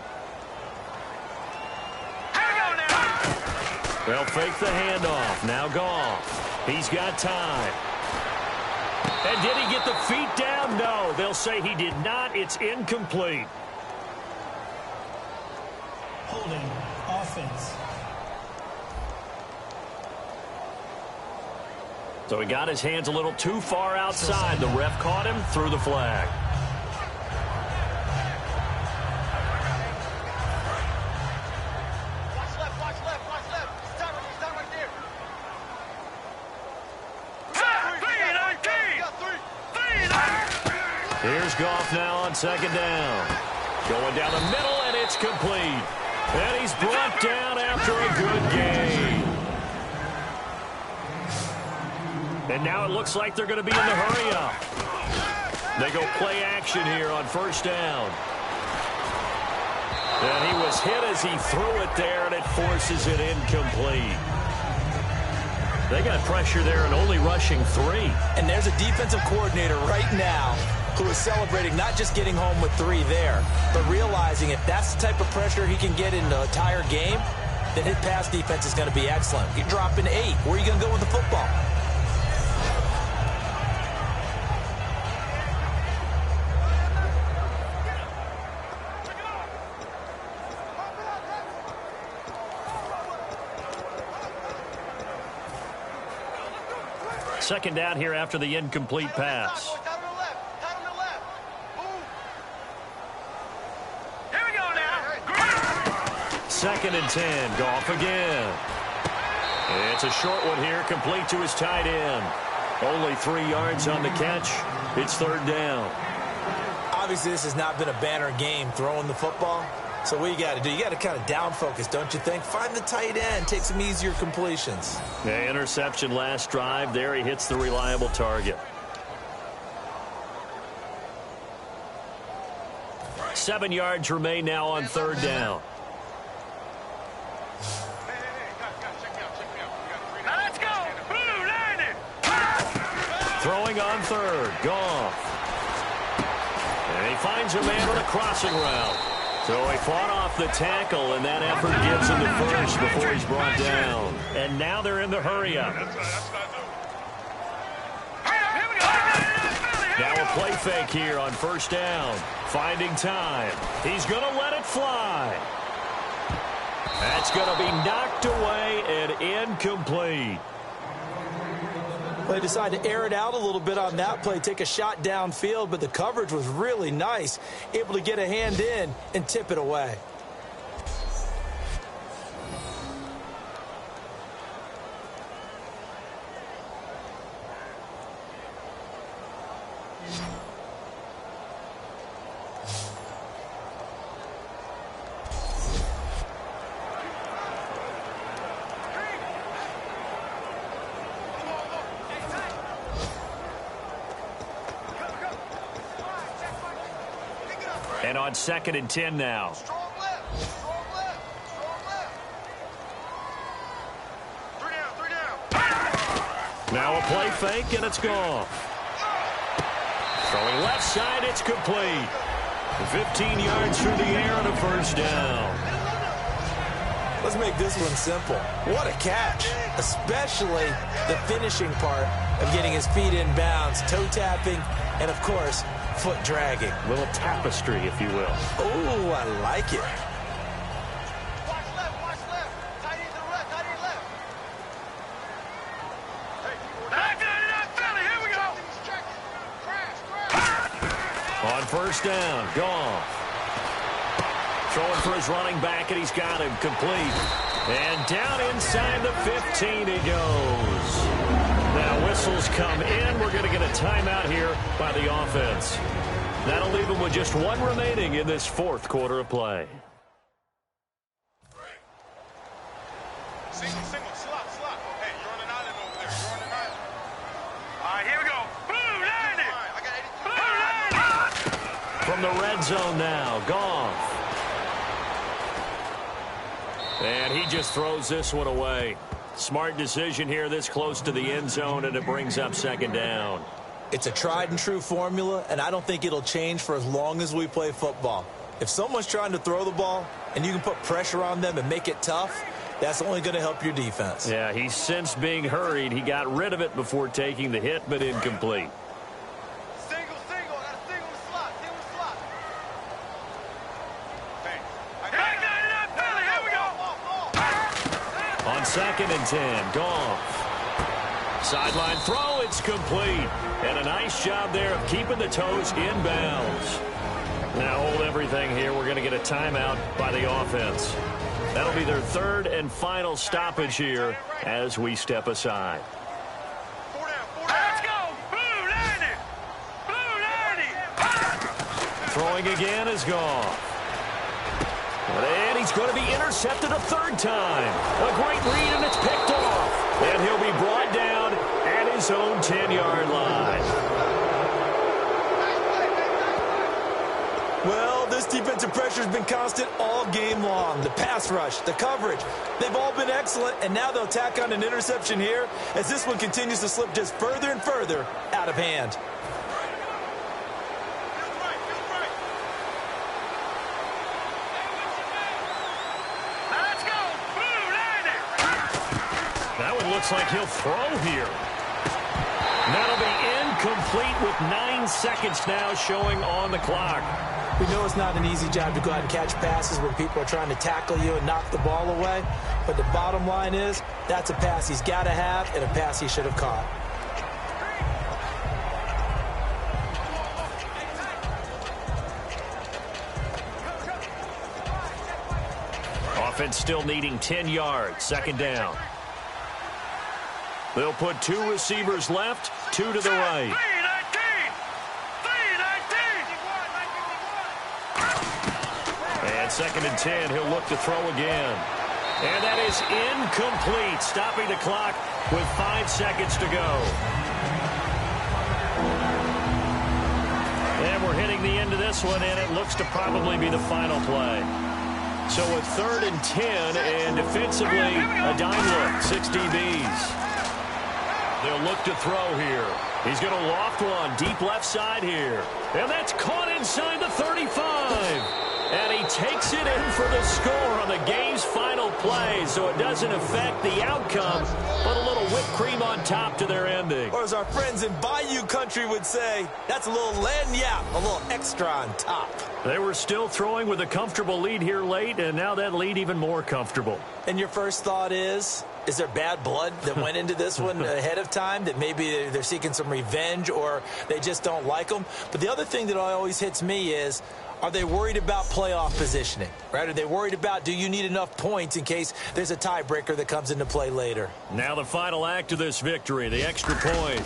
They'll fake the handoff. Now Goff. He's got time. And did he get the feet down? No, they'll say he did not. It's incomplete. Holding offense. So he got his hands a little too far outside. The ref caught him, threw the flag. Here's Goff now on 2nd down. Going down the middle, and it's complete. And he's brought down after a good gain. And now it looks like they're going to be in the hurry-up. They go play action here on 1st down. And he was hit as he threw it there, and it forces it incomplete. They got pressure there and only rushing 3. And there's a defensive coordinator right now who is celebrating not just getting home with 3 there, but realizing if that's the type of pressure he can get in the entire game, then his pass defense is going to be excellent. You're dropping 8. Where are you going to go with the football? Second down here after the incomplete pass. Here 2nd and 10. Goff again. It's a short one here, complete to his tight end. Only 3 yards on the catch. It's 3rd down. Obviously, this has not been a banner game throwing the football. So what you got to do, you got to kind of down focus, don't you think? Find the tight end, take some easier completions. The interception last drive. There he hits the reliable target. 7 yards remain now on 3rd down. Now let's go. Blue, landed. Throwing on 3rd. Goff. And he finds a man on a crossing route. So he fought off the tackle, and that effort gives him the first before he's brought down. And now they're in the hurry-up. Now a play fake here on 1st down. Finding time. He's going to let it fly. That's going to be knocked away and incomplete. They decided to air it out a little bit on that play, take a shot downfield, but the coverage was really nice, able to get a hand in and tip it away. And on 2nd and 10 now. Strong left. Strong left. Strong left. 3 down. Now a play fake, and it's gone. Throwing left side, it's complete. 15 yards through the air and a 1st down. Let's make this one simple. What a catch, especially the finishing part of getting his feet in bounds, toe tapping, and of course, foot dragging. A little tapestry, if you will. Oh, I like it. Watch left. Watch left. Tight end to the left. Tight end left. Hey, here we go. Crash. On 1st down, Goff. Throwing for his running back, and he's got him complete. And down inside the 15 he goes. Now whistles come in. We're going to get a timeout here by the offense. That'll leave them with just 1 remaining in this 4th quarter of play. Single, slot. Hey, you're on an island over there. You're on an island. All right, here we go. Blue, landed. I got 82. Blue, landed. From the red zone now, Goff. And he just throws this one away. Smart decision here this close to the end zone, and it brings up 2nd down. It's a tried and true formula, and I don't think it'll change for as long as we play football. If someone's trying to throw the ball and you can put pressure on them and make it tough, that's only going to help your defense. Yeah, he's since being hurried. He got rid of it before taking the hit, but incomplete. Single. Got a single slot. Here we go. On 2nd and 10, Goff. Sideline throw, it's complete. And a nice job there of keeping the toes in bounds. Now hold everything here. We're going to get a timeout by the offense. That'll be their 3rd and final stoppage here as we step aside. 4 down. Let's go. Blue, landed. Throwing again is Goff. And he's going to be intercepted a 3rd time. A great read, and it's picked off. And he'll be brought down at his own 10-yard line. Well, this defensive pressure has been constant all game long. The pass rush, the coverage, they've all been excellent, and now they'll tack on an interception here as this one continues to slip just further and further out of hand. Looks like he'll throw here. That'll be incomplete with 9 seconds now showing on the clock. We know it's not an easy job to go out and catch passes when people are trying to tackle you and knock the ball away. But the bottom line is that's a pass he's got to have and a pass he should have caught. Offense still needing 10 yards. Second down. They'll put 2 receivers left, 2 to the right. And second and 10, he'll look to throw again. And that is incomplete, stopping the clock with 5 seconds to go. And we're hitting the end of this one, and it looks to probably be the final play. So a 3rd and 10, and defensively, a dime look, 6 DBs. They'll look to throw here. He's going to loft one, deep left side here. And that's caught inside the 35. And he takes it in for the score on the game's final play, so it doesn't affect the outcome, but a little whipped cream on top to their ending. Or as our friends in Bayou Country would say, that's a little lagniappe, a little extra on top. They were still throwing with a comfortable lead here late, and now that lead even more comfortable. And your first thought is there bad blood that went into this one ahead of time, that maybe they're seeking some revenge or they just don't like them? But the other thing that always hits me is, are they worried about playoff positioning? Right? Are they worried about, do you need enough points in case there's a tiebreaker that comes into play later? Now the final act of this victory, the extra point.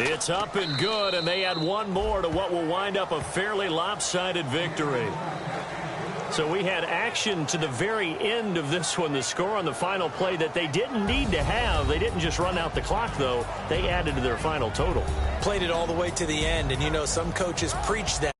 It's up and good, and they add one more to what will wind up a fairly lopsided victory. So we had action to the very end of this one, the score on the final play that they didn't need to have. They didn't just run out the clock, though. They added to their final total. Played it all the way to the end, and you know some coaches preach that.